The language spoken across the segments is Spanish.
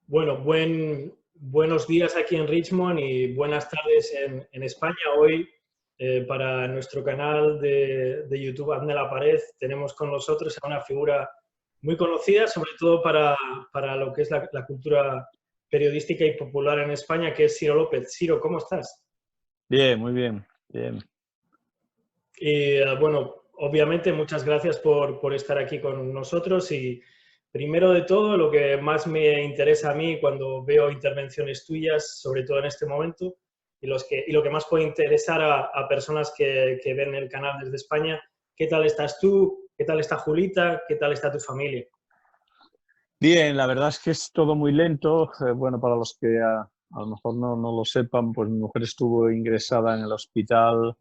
Bueno, buenos días aquí en Richmond y buenas tardes en España. Hoy, para nuestro canal de YouTube Hazme la Pared, tenemos con nosotros a una figura muy conocida, sobre todo para lo que es la cultura periodística y popular en España, que es Ciro López. Ciro, ¿cómo estás? Bien, muy bien, bien. Y bueno, obviamente muchas gracias por estar aquí con nosotros y primero de todo lo que más me interesa a mí cuando veo intervenciones tuyas, sobre todo en este momento, y lo que más puede interesar a personas que ven el canal desde España, ¿qué tal estás tú? ¿Qué tal está Julita? ¿Qué tal está tu familia? Bien, la verdad es que es todo muy lento. Bueno, para los que a lo mejor no lo sepan, pues mi mujer estuvo ingresada en el hospital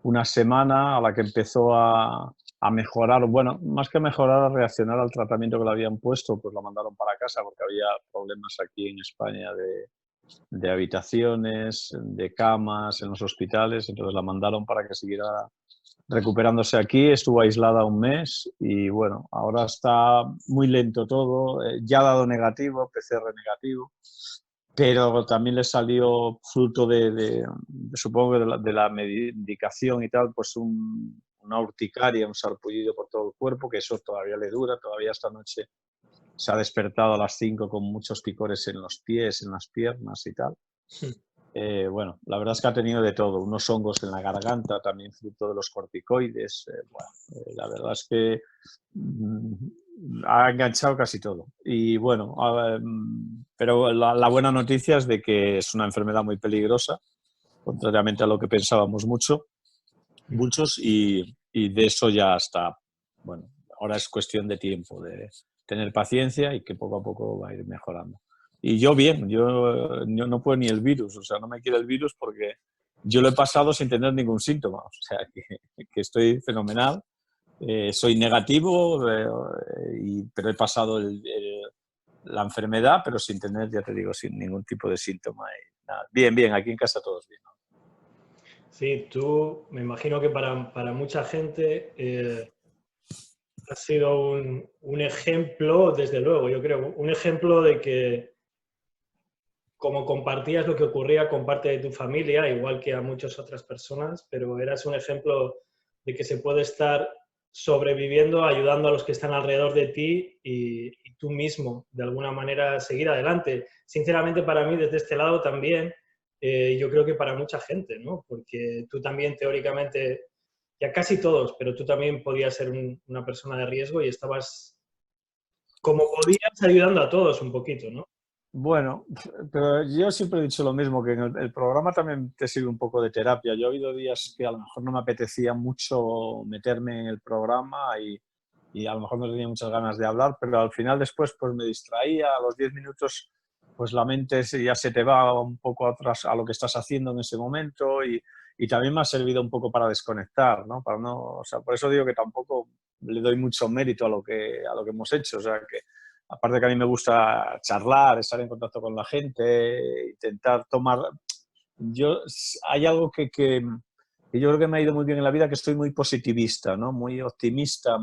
una semana a la que empezó a mejorar, bueno, más que mejorar, a reaccionar al tratamiento que le habían puesto, pues la mandaron para casa porque había problemas aquí en España de habitaciones, de camas en los hospitales, entonces la mandaron para que siguiera recuperándose aquí, estuvo aislada un mes y bueno, ahora está muy lento todo, ya ha dado negativo, PCR negativo, pero también le salió fruto supongo que de la medicación y tal, pues una urticaria, un sarpullido por todo el cuerpo, que eso todavía le dura, todavía esta noche se ha despertado a las 5 con muchos picores en los pies, en las piernas y tal. Bueno, la verdad es que ha tenido de todo, unos hongos en la garganta, también fruto de los corticoides. La verdad es que ha enganchado casi todo. Y bueno, pero la buena noticia es de que es una enfermedad muy peligrosa, contrariamente a lo que pensábamos muchos, y de eso ya está. Bueno, ahora es cuestión de tiempo, de tener paciencia y que poco a poco va a ir mejorando. Y yo bien, yo no puedo ni el virus, o sea, no me quiere el virus porque yo lo he pasado sin tener ningún síntoma, o sea, que estoy fenomenal. Soy negativo, pero he pasado la enfermedad, pero sin tener, ya te digo, sin ningún tipo de síntoma. Y nada. Bien, bien, aquí en casa todos bien, ¿no? Sí, tú, me imagino que para mucha gente has sido un ejemplo, desde luego, yo creo, un ejemplo de que como compartías lo que ocurría con parte de tu familia, igual que a muchas otras personas, pero eras un ejemplo de que se puede estar sobreviviendo, ayudando a los que están alrededor de ti y tú mismo, de alguna manera, seguir adelante. Sinceramente, para mí, desde este lado también, yo creo que para mucha gente, ¿no? Porque tú también, teóricamente, ya casi todos, pero tú también podías ser una persona de riesgo y estabas, como podías, ayudando a todos un poquito, ¿no? Bueno, pero yo siempre he dicho lo mismo, que en el programa también te sirve un poco de terapia. Yo he habido días que a lo mejor no me apetecía mucho meterme en el programa y a lo mejor no tenía muchas ganas de hablar, pero al final después pues me distraía, a los 10 minutos pues la mente ya se te va un poco atrás a lo que estás haciendo en ese momento y también me ha servido un poco para desconectar, ¿no? Para no, o sea, por eso digo que tampoco le doy mucho mérito a lo que hemos hecho, o sea, que aparte que a mí me gusta charlar, estar en contacto con la gente, intentar tomar... Hay algo que yo creo que me ha ido muy bien en la vida, que estoy muy positivista, ¿no? Muy optimista,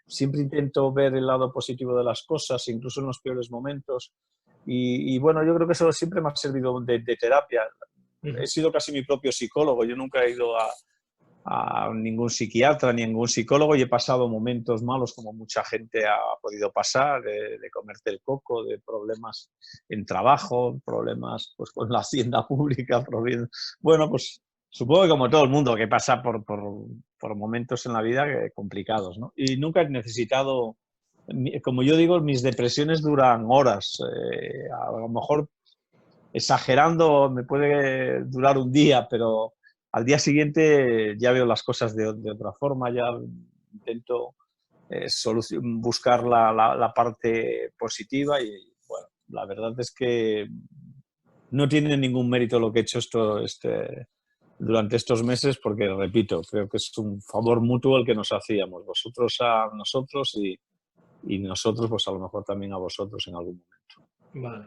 siempre intento ver el lado positivo de las cosas, incluso en los peores momentos. Y bueno, yo creo que eso siempre me ha servido de terapia. He sido casi mi propio psicólogo, yo nunca he ido a ningún psiquiatra ni a ningún psicólogo y he pasado momentos malos como mucha gente ha podido pasar, de comerte el coco, de problemas en trabajo, problemas pues, con la hacienda pública, bueno, pues supongo que como todo el mundo que pasa por momentos en la vida complicados, ¿no? Y nunca he necesitado, como yo digo, mis depresiones duran horas, a lo mejor exagerando me puede durar un día, pero al día siguiente ya veo las cosas de otra forma, ya intento buscar la parte positiva y bueno, la verdad es que no tiene ningún mérito lo que he hecho durante estos meses porque, repito, creo que es un favor mutuo el que nos hacíamos, vosotros a nosotros y nosotros pues a lo mejor también a vosotros en algún momento. Vale.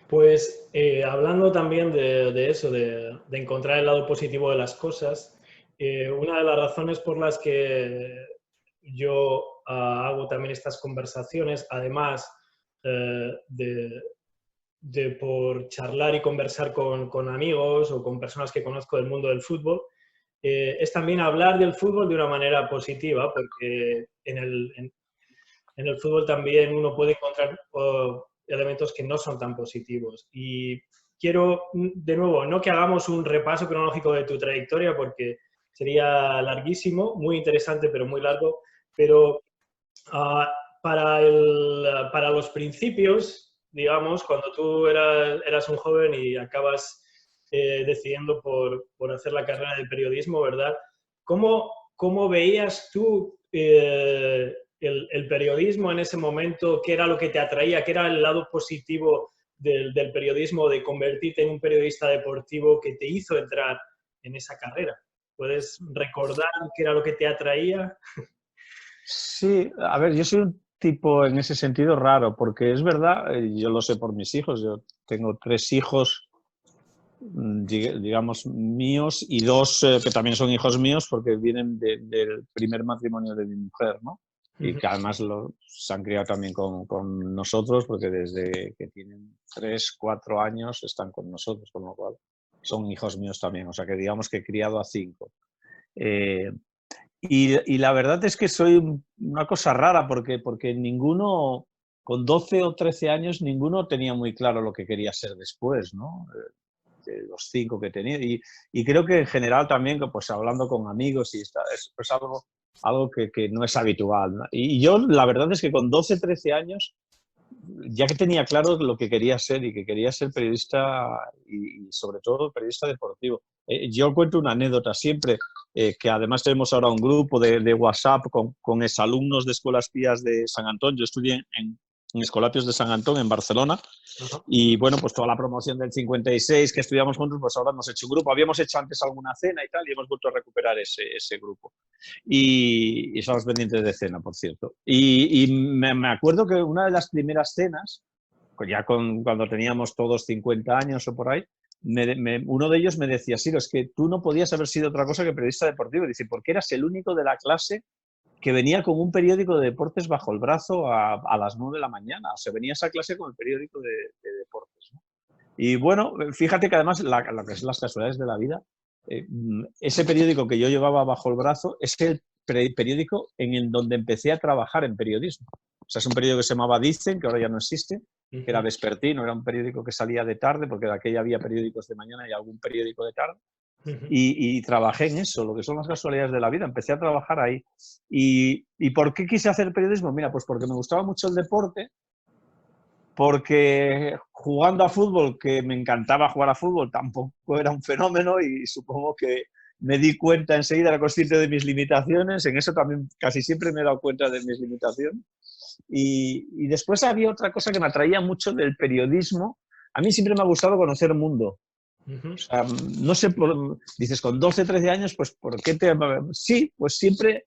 Pues hablando también de eso, de encontrar el lado positivo de las cosas, una de las razones por las que yo hago también estas conversaciones, además de por charlar y conversar con amigos o con personas que conozco del mundo del fútbol, es también hablar del fútbol de una manera positiva, porque en el fútbol también uno puede encontrar elementos que no son tan positivos. Y quiero, de nuevo, no que hagamos un repaso cronológico de tu trayectoria, porque sería larguísimo, muy interesante, pero muy largo. Pero uh, para los principios, digamos, cuando tú eras un joven y acabas decidiendo por hacer la carrera de periodismo, ¿verdad? ¿Cómo veías tú el periodismo en ese momento? ¿Qué era lo que te atraía? ¿Qué era el lado positivo del periodismo, de convertirte en un periodista deportivo que te hizo entrar en esa carrera? ¿Puedes recordar qué era lo que te atraía? Sí, a ver, yo soy un tipo en ese sentido raro, porque es verdad, yo lo sé por mis hijos, yo tengo 3 hijos, digamos, míos y 2 que también son hijos míos porque vienen del primer matrimonio de mi mujer, ¿no? Y que además se han criado también con nosotros porque desde que tienen 3, 4 años están con nosotros, con lo cual son hijos míos también, o sea que digamos que he criado a 5. Y la verdad es que soy una cosa rara porque ninguno, con 12 o 13 años, ninguno tenía muy claro lo que quería ser después, ¿no? De los 5 que tenía. Y creo que en general también, pues hablando con amigos, y es pues algo que no es habitual, ¿no? Y yo la verdad es que con 12, 13 años, ya que tenía claro lo que quería ser y que quería ser periodista y sobre todo periodista deportivo. Yo cuento una anécdota siempre, que además tenemos ahora un grupo de WhatsApp con exalumnos de Escuelas Pías de San Antón. Yo estudié en Escolapios de San Antón, en Barcelona, y bueno, pues toda la promoción del 56 que estudiamos juntos, pues ahora hemos hecho un grupo. Habíamos hecho antes alguna cena y tal, y hemos vuelto a recuperar ese grupo. Y estamos pendientes de cena, por cierto. Y me acuerdo que una de las primeras cenas, ya cuando teníamos todos 50 años o por ahí, uno de ellos me decía, Siro, es que tú no podías haber sido otra cosa que periodista deportivo. Dice, porque eras el único de la clase que venía con un periódico de deportes bajo el brazo a las 9 de la mañana. O sea, venía a esa clase con el periódico de deportes, ¿no? Y bueno, fíjate que además, lo que son las casualidades de la vida, ese periódico que yo llevaba bajo el brazo es el periódico en el donde empecé a trabajar en periodismo. O sea, es un periódico que se llamaba Dicen, que ahora ya no existe, que era vespertino, era un periódico que salía de tarde, porque de aquella había periódicos de mañana y algún periódico de tarde. Y trabajé en eso, lo que son las casualidades de la vida. Empecé a trabajar ahí. ¿Y por qué quise hacer periodismo? Mira, pues porque me gustaba mucho el deporte, porque jugando a fútbol, que me encantaba jugar a fútbol, tampoco era un fenómeno y supongo que me di cuenta enseguida, era consciente de mis limitaciones. En eso también casi siempre me he dado cuenta de mis limitaciones. Y después había otra cosa que me atraía mucho del periodismo. A mí siempre me ha gustado conocer el mundo. O sea, no sé, dices, con 12, 13 años, pues ¿por qué te...? Sí, pues siempre...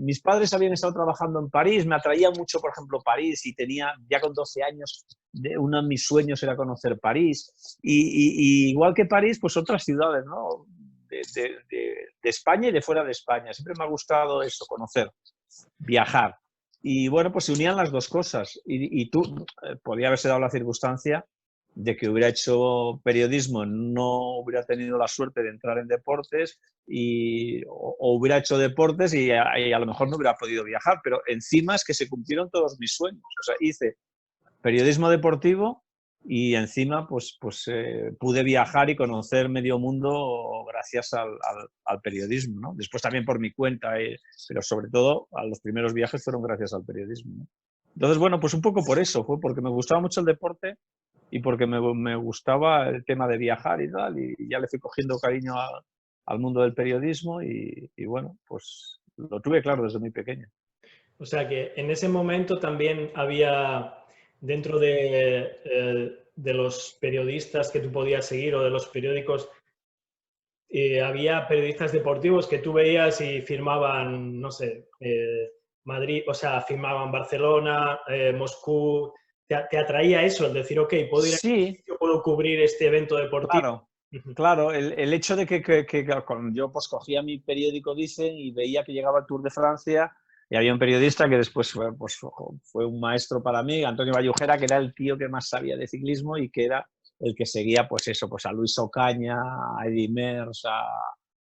mis padres habían estado trabajando en París, me atraía mucho, por ejemplo, París, y tenía, ya con 12 años, uno de mis sueños era conocer París. Y igual que París, pues otras ciudades, ¿no? De España y de fuera de España. Siempre me ha gustado eso, conocer, viajar. Y bueno, pues se unían las dos cosas. Y tú, podía haberse dado la circunstancia de que hubiera hecho periodismo, no hubiera tenido la suerte de entrar en deportes o hubiera hecho deportes y a lo mejor no hubiera podido viajar, pero encima es que se cumplieron todos mis sueños. O sea, hice periodismo deportivo y encima pues pude viajar y conocer medio mundo gracias al periodismo, ¿no? Después también por mi cuenta, pero sobre todo a los primeros viajes fueron gracias al periodismo, ¿no? Entonces, bueno, pues un poco por eso, fue porque me gustaba mucho el deporte y porque me gustaba el tema de viajar y tal, y ya le fui cogiendo cariño al mundo del periodismo y bueno, pues lo tuve claro desde muy pequeño. O sea que en ese momento también había, dentro de los periodistas que tú podías seguir o de los periódicos, había periodistas deportivos que tú veías y firmaban, no sé, Madrid, o sea, firmaban Barcelona, Moscú. ¿Te atraía eso, el decir, ok, puedo ir a este Sí, sitio, puedo cubrir este evento deportivo? claro, claro. El hecho de que yo pues cogía mi periódico Dicen y veía que llegaba el Tour de Francia, Y había un periodista que después pues, fue un maestro para mí, Antonio Vallujera, que era el tío que más sabía de ciclismo y que era el que seguía pues eso, pues a Luis Ocaña, a Eddy Merckx, a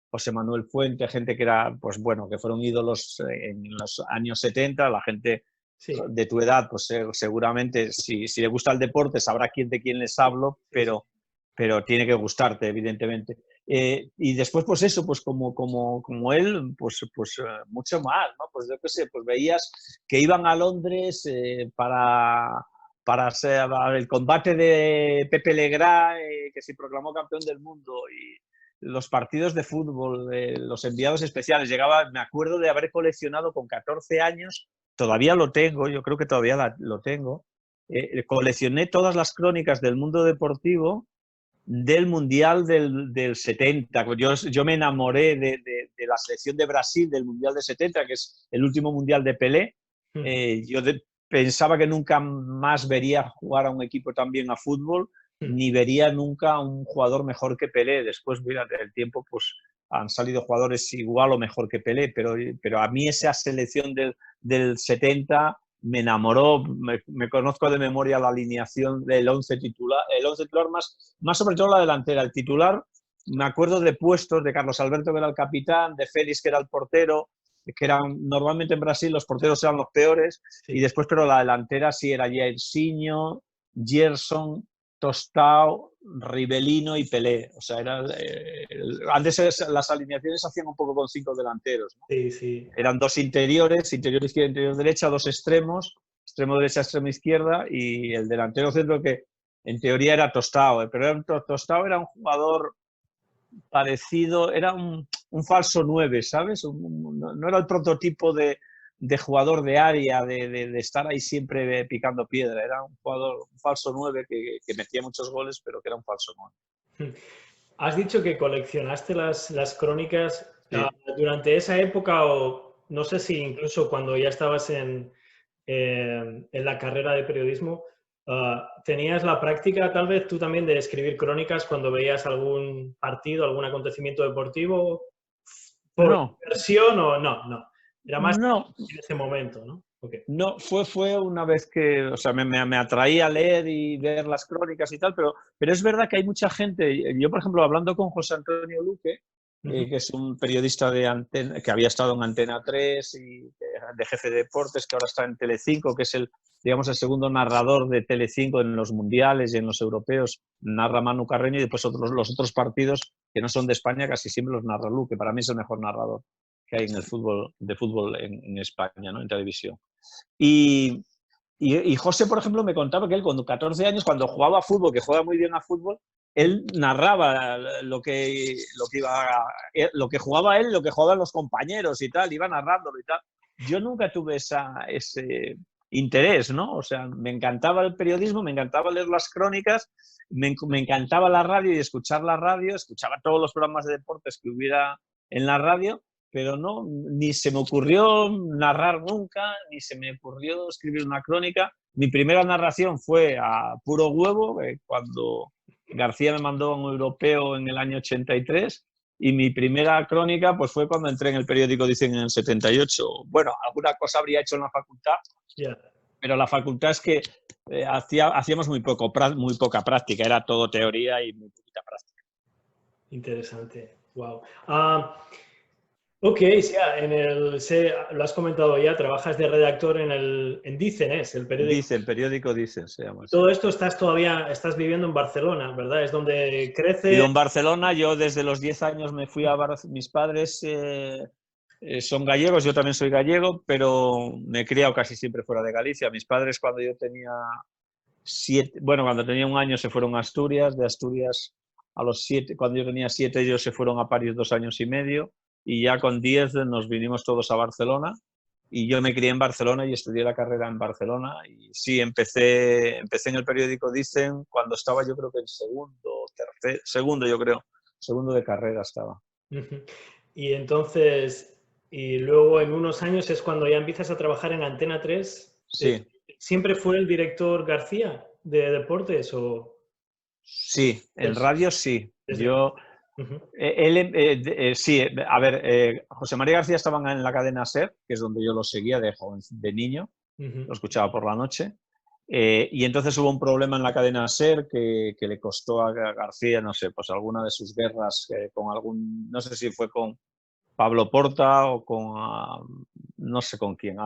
José Manuel Fuente, gente que era, pues bueno, que fueron ídolos en los años 70, la gente Sí, de tu edad, pues seguramente si le gusta el deporte sabrá de quién les hablo, sí, sí. pero tiene que gustarte, evidentemente. Y después, pues eso, pues como él, pues mucho más, ¿no? Pues yo qué sé, pues veías que iban a Londres para hacer el combate de Pepe Legrand, que se proclamó campeón del mundo, y los partidos de fútbol, los enviados especiales. Llegaba, me acuerdo de haber coleccionado con 14 años, todavía lo tengo, yo creo que todavía lo tengo, coleccioné todas las crónicas del mundo deportivo del Mundial del 70. Yo me enamoré de la selección de Brasil del Mundial del 70, que es el último Mundial de Pelé. Yo pensaba que nunca más vería jugar a un equipo tan bien a fútbol, ni vería nunca a un jugador mejor que Pelé. Después, mira, el tiempo, pues han salido jugadores igual o mejor que Pelé, pero a mí esa selección del 70 me enamoró, me conozco de memoria la alineación del 11 titular, el 11 titular más sobre todo la delantera. El titular, me acuerdo de puestos, de Carlos Alberto, que era el capitán, de Félix, que era el portero, que eran, normalmente en Brasil los porteros eran los peores, Sí. y después, pero la delantera sí era Jairzinho, Gerson, Tostao, Rivelino y Pelé. O sea, antes las alineaciones se hacían un poco con 5 delanteros, ¿no? Sí, sí. Eran 2 interiores, interior izquierda, interior derecha, 2 extremos, extremo derecha, extremo izquierda, y el delantero centro que en teoría era Tostao, pero Tostao era un jugador parecido, era un falso 9, ¿sabes? No era el prototipo de jugador de área, de estar ahí siempre picando piedra, era un jugador, un falso 9 que metía muchos goles, pero que era un falso 9. Has dicho que coleccionaste las crónicas Sí. durante esa época o no sé si incluso cuando ya estabas en la carrera de periodismo, ¿tenías la práctica tal vez tú también de escribir crónicas cuando veías algún partido, algún acontecimiento deportivo por No, diversión o no? No, era más no, en ese momento, ¿no? Okay. no, fue una vez que, o sea, me atraía leer y ver las crónicas y tal, pero es verdad que hay mucha gente, yo por ejemplo, hablando con José Antonio Luque, que es un periodista de Antena, que había estado en Antena 3 y de jefe de deportes, que ahora está en Telecinco, que es digamos, el segundo narrador de Telecinco en los mundiales y en los europeos, narra Manu Carreño, y después los otros partidos que no son de España casi siempre los narra Luque, para mí es el mejor narrador que hay en el fútbol, de fútbol en España, ¿no? En televisión. Y José, por ejemplo, me contaba que él con 14 años, cuando jugaba a fútbol, que juega muy bien a fútbol, él narraba lo que jugaba él, lo que jugaban los compañeros y tal, iba narrándolo y tal. Yo nunca tuve ese interés, ¿no? O sea, me encantaba el periodismo, me encantaba leer las crónicas, me encantaba la radio y escuchar la radio, escuchaba todos los programas de deportes que hubiera en la radio, pero no, ni se me ocurrió narrar nunca, ni se me ocurrió escribir una crónica. Mi primera narración fue a puro huevo, cuando García me mandó a un europeo en el año 83, y mi primera crónica pues fue cuando entré en el periódico Dicen en el 78. Bueno, alguna cosa habría hecho en la facultad, Yeah. pero la facultad es que hacíamos muy poca práctica, era todo teoría y muy poquita práctica. Interesante. Wow. Ok, sí, lo has comentado ya, trabajas de redactor en Dicen, ¿es? El periódico. Dicen, periódico Dicen se llama. Y todo esto estás viviendo en Barcelona, ¿verdad? Es donde Vivo crece. en Barcelona, yo desde los 10 años me fui a Barcelona, mis padres son gallegos, yo también soy gallego, pero me he criado casi siempre fuera de Galicia. Mis padres cuando yo tenía cuando tenía un año se fueron a Asturias, de Asturias a los 7, cuando yo tenía 7 ellos se fueron a París 2 años y medio, y ya con 10 nos vinimos todos a Barcelona, y yo me crié en Barcelona y estudié la carrera en Barcelona, y sí, empecé en el periódico Dicen cuando estaba yo creo que en segundo de carrera estaba. Y entonces, y luego en unos años es cuando ya empiezas a trabajar en Antena 3. Sí. ¿Siempre fue el director García de deportes o Sí, en desde, radio sí. desde el Yo Sí, a ver, José María García estaba en la cadena SER, que es donde yo lo seguía de joven, de niño, lo escuchaba por la noche. Y entonces hubo un problema en la cadena SER que le costó a García, no sé, pues alguna de sus guerras con algún, no sé si fue con Pablo Porta o con, no sé con quién,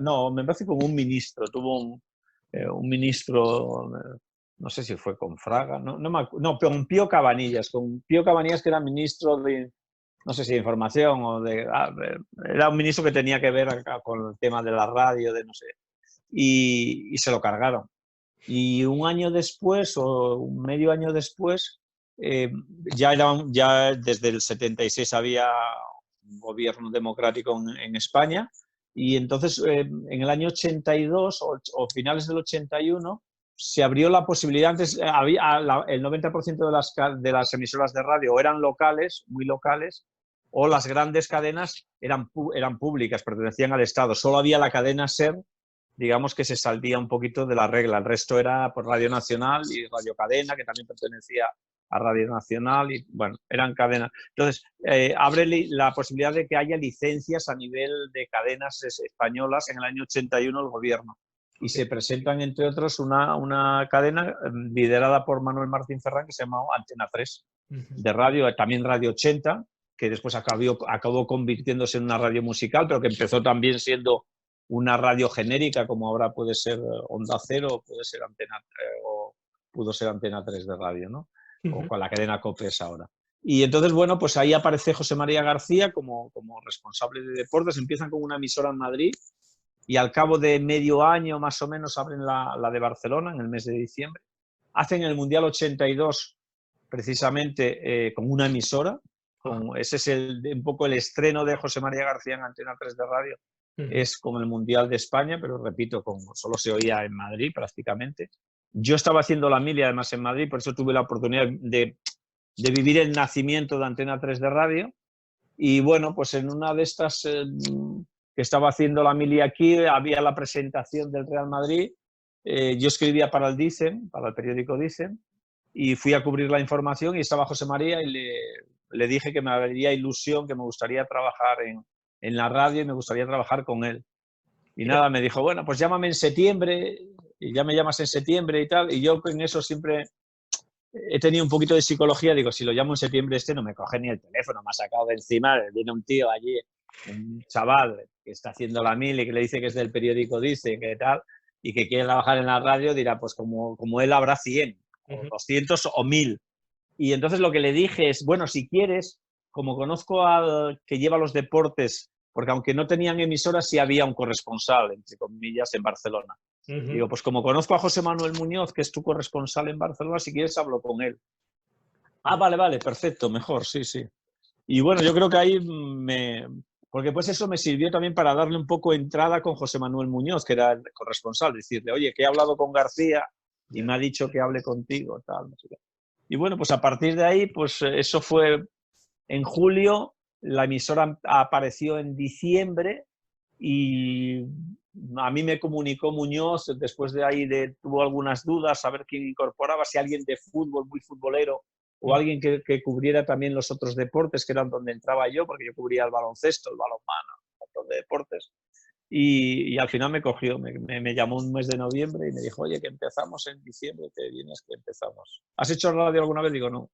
no, me parece con un ministro, tuvo un ministro, no sé si fue con Fraga, no, con Pío Cabanillas, que era ministro de, no sé si de información o era un ministro que tenía que ver acá con el tema de la radio, de no sé, y se lo cargaron. Y un año después o un medio año después, ya desde el 76 había un gobierno democrático en España y entonces en el año 82 o finales del 81 se abrió la posibilidad, antes había el 90% de las emisoras de radio eran locales, muy locales, o las grandes cadenas eran públicas, pertenecían al Estado. Solo había la cadena SER, digamos, que se salía un poquito de la regla. El resto era por Radio Nacional y Radio Cadena, que también pertenecía a Radio Nacional, y bueno, eran cadenas. Entonces, abre la posibilidad de que haya licencias a nivel de cadenas españolas en el año 81 el gobierno. Y se presentan, entre otros, una cadena liderada por Manuel Martín Ferrán que se llamaba Antena 3, de radio, también Radio 80, que después acabó convirtiéndose en una radio musical, pero que empezó también siendo una radio genérica, como ahora puede ser Onda Cero, puede ser o pudo ser Antena 3 de radio, ¿no? O con la cadena COPES ahora. Y entonces, bueno, pues ahí aparece José María García como responsable de deportes. Empiezan con una emisora en Madrid y al cabo de medio año más o menos abren la de Barcelona en el mes de diciembre. Hacen el Mundial 82 precisamente con una emisora. Ese es un poco el estreno de José María García en Antena 3 de radio. Es con el Mundial de España, pero repito, solo se oía en Madrid prácticamente. Yo estaba haciendo la mili además en Madrid, por eso tuve la oportunidad de vivir el nacimiento de Antena 3 de radio. Y bueno, pues en una de estas que estaba haciendo la mili aquí, había la presentación del Real Madrid. Yo escribía para el Dicen, para el periódico Dicen, y fui a cubrir la información y estaba José María y le dije que me haría ilusión, que me gustaría trabajar en la radio y me gustaría trabajar con él. Y nada, me dijo, bueno, pues llámame en septiembre, y ya me llamas en septiembre y tal. Y yo en eso siempre he tenido un poquito de psicología, digo, si lo llamo en septiembre no me coge ni el teléfono, me ha sacado de encima, viene un tío allí, un chaval que está haciendo la mili, que le dice que es del periódico Dice, que tal, y que quiere trabajar en la radio, dirá, pues como él habrá 100, o 200 o 1000. Y entonces lo que le dije es, bueno, si quieres, como conozco al que lleva los deportes, porque aunque no tenían emisoras, sí había un corresponsal, entre comillas, en Barcelona. Digo, pues como conozco a José Manuel Muñoz, que es tu corresponsal en Barcelona, si quieres hablo con él. Ah, vale, perfecto, mejor, sí. Y bueno, yo creo que ahí porque pues eso me sirvió también para darle un poco entrada con José Manuel Muñoz, que era el corresponsal, decirle, oye, que he hablado con García y me ha dicho que hable contigo, tal, no sé qué. Y bueno, pues a partir de ahí, pues eso fue en julio, la emisora apareció en diciembre y a mí me comunicó Muñoz, después de ahí tuvo algunas dudas, a ver quién incorporaba, si alguien de fútbol, muy futbolero, o alguien que cubriera también los otros deportes, que eran donde entraba yo, porque yo cubría el baloncesto, el balonmano, un montón de deportes. Y al final me cogió, me llamó un mes de noviembre y me dijo, oye, que empezamos en diciembre, que vienes que empezamos. ¿Has hecho radio alguna vez? Digo, no.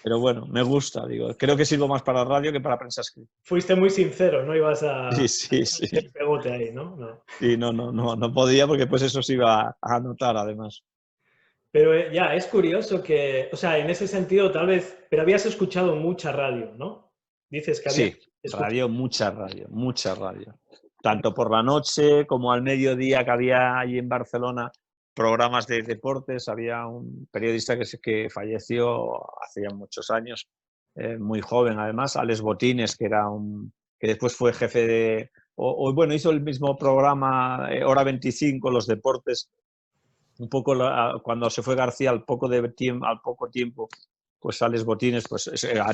Pero bueno, me gusta, digo, creo que sirvo más para radio que para prensa escrita. Fuiste muy sincero, no ibas a... Sí. El pegote ahí, ¿no? No. Sí, no podía porque pues eso se iba a anotar además. Pero ya, es curioso que, o sea, en ese sentido tal vez, pero habías escuchado mucha radio, ¿no? Dices que habías escuchado. Mucha radio. Tanto por la noche como al mediodía, que había allí en Barcelona programas de deportes. Había un periodista que falleció hace ya muchos años, muy joven además, Alex Botines, que después fue jefe de... bueno, hizo el mismo programa, Hora 25, los deportes. Un poco cuando se fue García al poco tiempo, pues Alex Botines pues,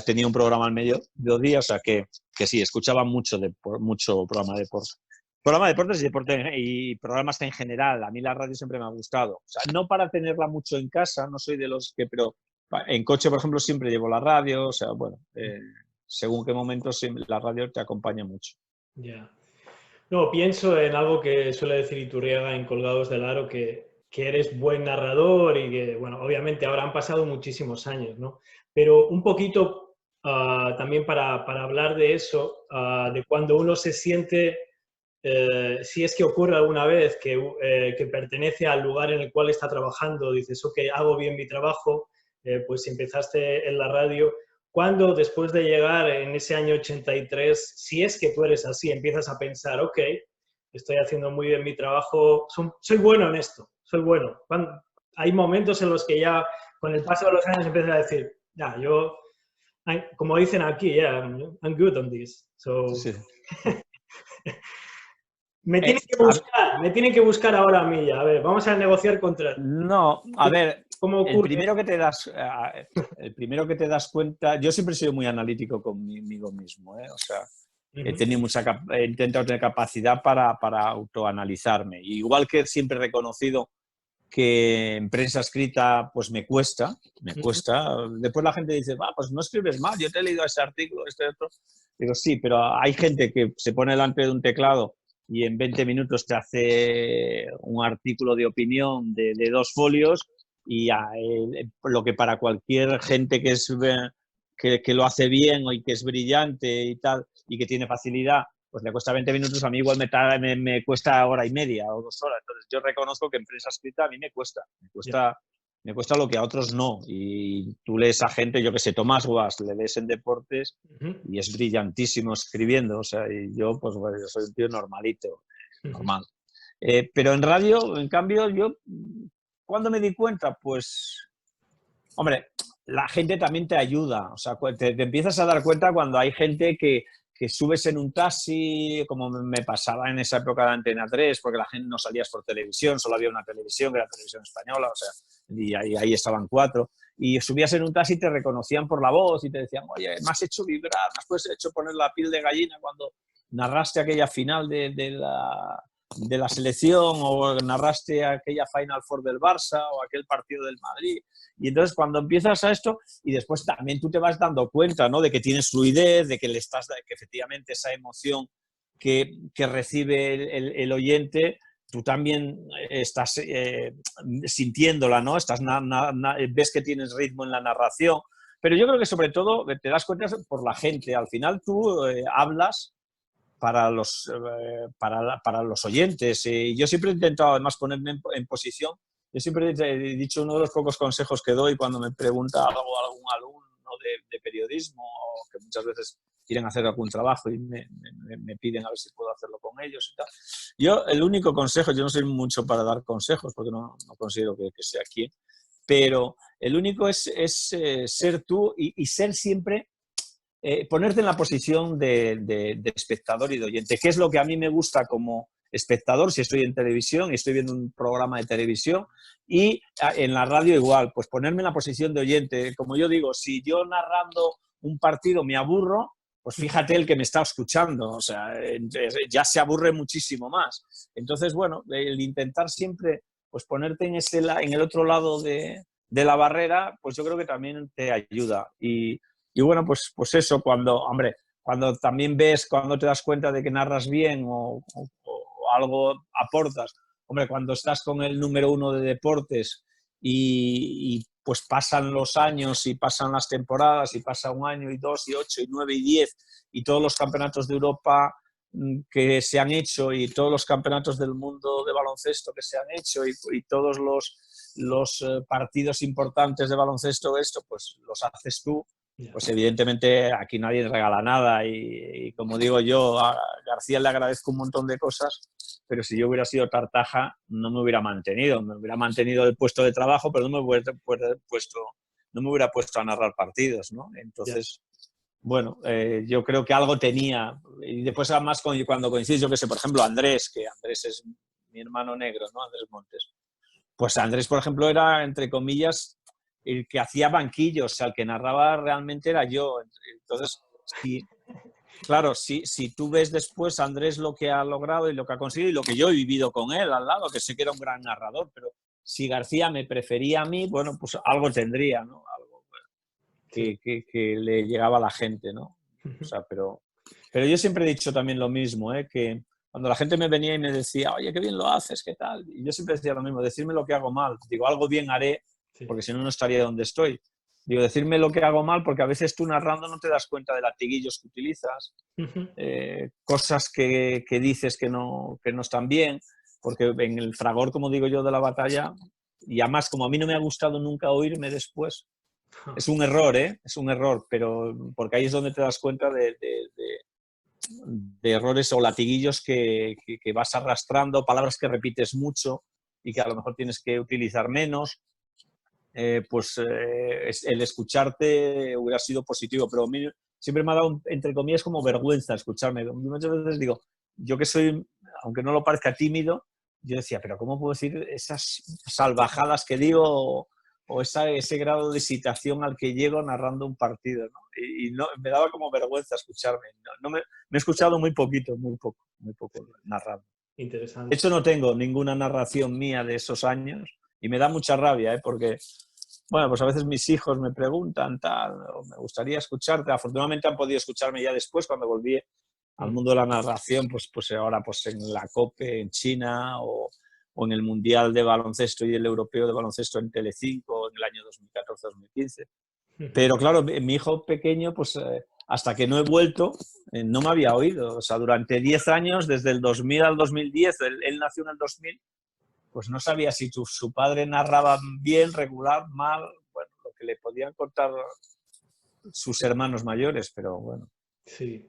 tenía un programa al mediodía, o sea que sí, escuchaba mucho programa de deportes. Programa de deportes y programas en general. A mí la radio siempre me ha gustado. O sea, no para tenerla mucho en casa, no soy de los que, pero En coche, por ejemplo, siempre llevo la radio, o sea, bueno, según qué momento la radio te acompaña mucho. Ya. No, pienso en algo que suele decir Iturriaga en Colgados del Aro, que eres buen narrador y que, bueno, obviamente ahora han pasado muchísimos años, ¿no? Pero un poquito también para hablar de eso, de cuando uno se siente, si es que ocurre alguna vez que pertenece al lugar en el cual está trabajando, dices, ok, hago bien mi trabajo, pues si empezaste en la radio. Cuando después de llegar en ese año 83, si es que tú eres así, empiezas a pensar, ok, estoy haciendo muy bien mi trabajo, soy bueno en esto, soy bueno. Hay momentos en los que ya con el paso de los años empiezas a decir, ya, yo, como dicen aquí, yeah, I'm good on this. So, Sí. me tienen que buscar ahora a mí ya. A ver, vamos a negociar contrato. No, a ver, ¿Cómo ocurre? El primero que te das cuenta, yo siempre he sido muy analítico conmigo mismo, ¿eh? O sea, he intentado tener capacidad para autoanalizarme. Igual que siempre he reconocido que en prensa escrita pues me cuesta. Después la gente dice, pues no escribes mal, yo te he leído ese artículo, otro. Digo, sí, pero hay gente que se pone delante de un teclado y en 20 minutos te hace un artículo de opinión de 2 folios y lo que para cualquier gente que lo hace bien y que es brillante y tal, y que tiene facilidad, pues le cuesta 20 minutos, a mí igual me cuesta hora y media o 2 horas. Entonces yo reconozco que en prensa escrita a mí me cuesta lo que a otros no. Y tú lees a gente, yo que sé, Tomás Guas, le lees en deportes y es brillantísimo escribiendo. O sea, y yo, pues bueno, yo soy un tío normalito, normal. Pero en radio, en cambio, yo, ¿cuándo me di cuenta? Pues, hombre, la gente también te ayuda. O sea, te empiezas a dar cuenta cuando hay gente que subes en un taxi, como me pasaba en esa época de Antena 3, porque la gente no salías por televisión, solo había una televisión, que era Televisión Española, o sea, y ahí estaban 4, y subías en un taxi y te reconocían por la voz y te decían, oye, me has hecho vibrar, me has hecho poner la piel de gallina cuando narraste aquella final de la selección o narraste aquella Final Four del Barça o aquel partido del Madrid. Y entonces cuando empiezas a esto, y después también tú te vas dando cuenta, ¿no?, de que tienes fluidez, de que que efectivamente esa emoción que recibe el oyente, tú también estás sintiéndola, ¿no? Ves que tienes ritmo en la narración. Pero yo creo que sobre todo te das cuenta por la gente. Al final tú hablas para los oyentes. Yo siempre he intentado además ponerme en posición. Yo siempre he dicho, uno de los pocos consejos que doy cuando me pregunta algún alumno de periodismo o que muchas veces quieren hacer algún trabajo y me piden a ver si puedo hacerlo con ellos y tal. Yo, el único consejo, yo no soy mucho para dar consejos porque no considero que sea quien, pero el único es ser tú y ser siempre, ponerte en la posición de espectador y de oyente, que es lo que a mí me gusta como espectador, si estoy en televisión y estoy viendo un programa de televisión, y en la radio igual, pues ponerme en la posición de oyente. Como yo digo, si yo narrando un partido me aburro, pues fíjate el que me está escuchando, o sea, ya se aburre muchísimo más. Entonces, bueno, el intentar siempre pues ponerte en el otro lado de la barrera, pues yo creo que también te ayuda. Y bueno, pues eso, cuando también ves, cuando te das cuenta de que narras bien o algo aportas, hombre, cuando estás con el número 1 de deportes y pues pasan los años y pasan las temporadas y pasa 1 año y 2 y 8 y 9 y 10 y todos los campeonatos de Europa que se han hecho y todos los campeonatos del mundo de baloncesto que se han hecho y todos los partidos importantes de baloncesto, pues los haces tú. Pues evidentemente aquí nadie regala nada y como digo yo, a García le agradezco un montón de cosas, pero si yo hubiera sido Tartaja no me hubiera mantenido el puesto de trabajo, pero no me hubiera puesto a narrar partidos, ¿no? Entonces, bueno, yo creo que algo tenía. Y después además cuando coincides, yo que sé, por ejemplo, Andrés, que Andrés es mi hermano negro, ¿no? Andrés Montes. Pues Andrés, por ejemplo, era, entre comillas, el que hacía banquillos, o sea, el que narraba realmente era yo. Entonces, claro, si tú ves después a Andrés lo que ha logrado y lo que ha conseguido y lo que yo he vivido con él al lado, que sé que era un gran narrador, pero si García me prefería a mí, bueno, pues algo tendría, ¿no? que le llegaba a la gente, ¿no? O sea, pero yo siempre he dicho también lo mismo, que cuando la gente me venía y me decía, oye, qué bien lo haces, ¿qué tal? Y yo siempre decía lo mismo, decirme lo que hago mal. Digo, algo bien haré, porque si no, no estaría donde estoy. Digo, decirme lo que hago mal, porque a veces tú narrando no te das cuenta de latiguillos que utilizas, cosas que dices que no están bien, porque en el fragor, como digo yo, de la batalla, y además, como a mí no me ha gustado nunca oírme después, es un error, es un error, pero porque ahí es donde te das cuenta de errores o latiguillos que vas arrastrando, palabras que repites mucho y que a lo mejor tienes que utilizar menos. El escucharte hubiera sido positivo, pero a mí siempre me ha dado, entre comillas, como vergüenza escucharme. Muchas veces digo, yo que soy, aunque no lo parezca, tímido, yo decía, pero ¿cómo puedo decir esas salvajadas que digo o ese grado de excitación al que llego narrando un partido, ¿no? Y no, me daba como vergüenza escucharme. Me he escuchado muy poco narrando. Interesante. De hecho, no tengo ninguna narración mía de esos años y me da mucha rabia, porque, bueno, pues a veces mis hijos me preguntan, tal, o me gustaría escucharte. Afortunadamente han podido escucharme ya después, cuando volví al mundo de la narración, pues ahora pues en la COPE en China o en el Mundial de Baloncesto y el Europeo de Baloncesto en Telecinco en el año 2014-2015. Pero claro, mi hijo pequeño, pues hasta que no he vuelto, no me había oído. O sea, durante 10 años, desde el 2000 al 2010, él nació en el 2000, pues no sabía si su padre narraba bien, regular, mal, bueno, lo que le podían contar sus hermanos mayores, pero bueno. Sí,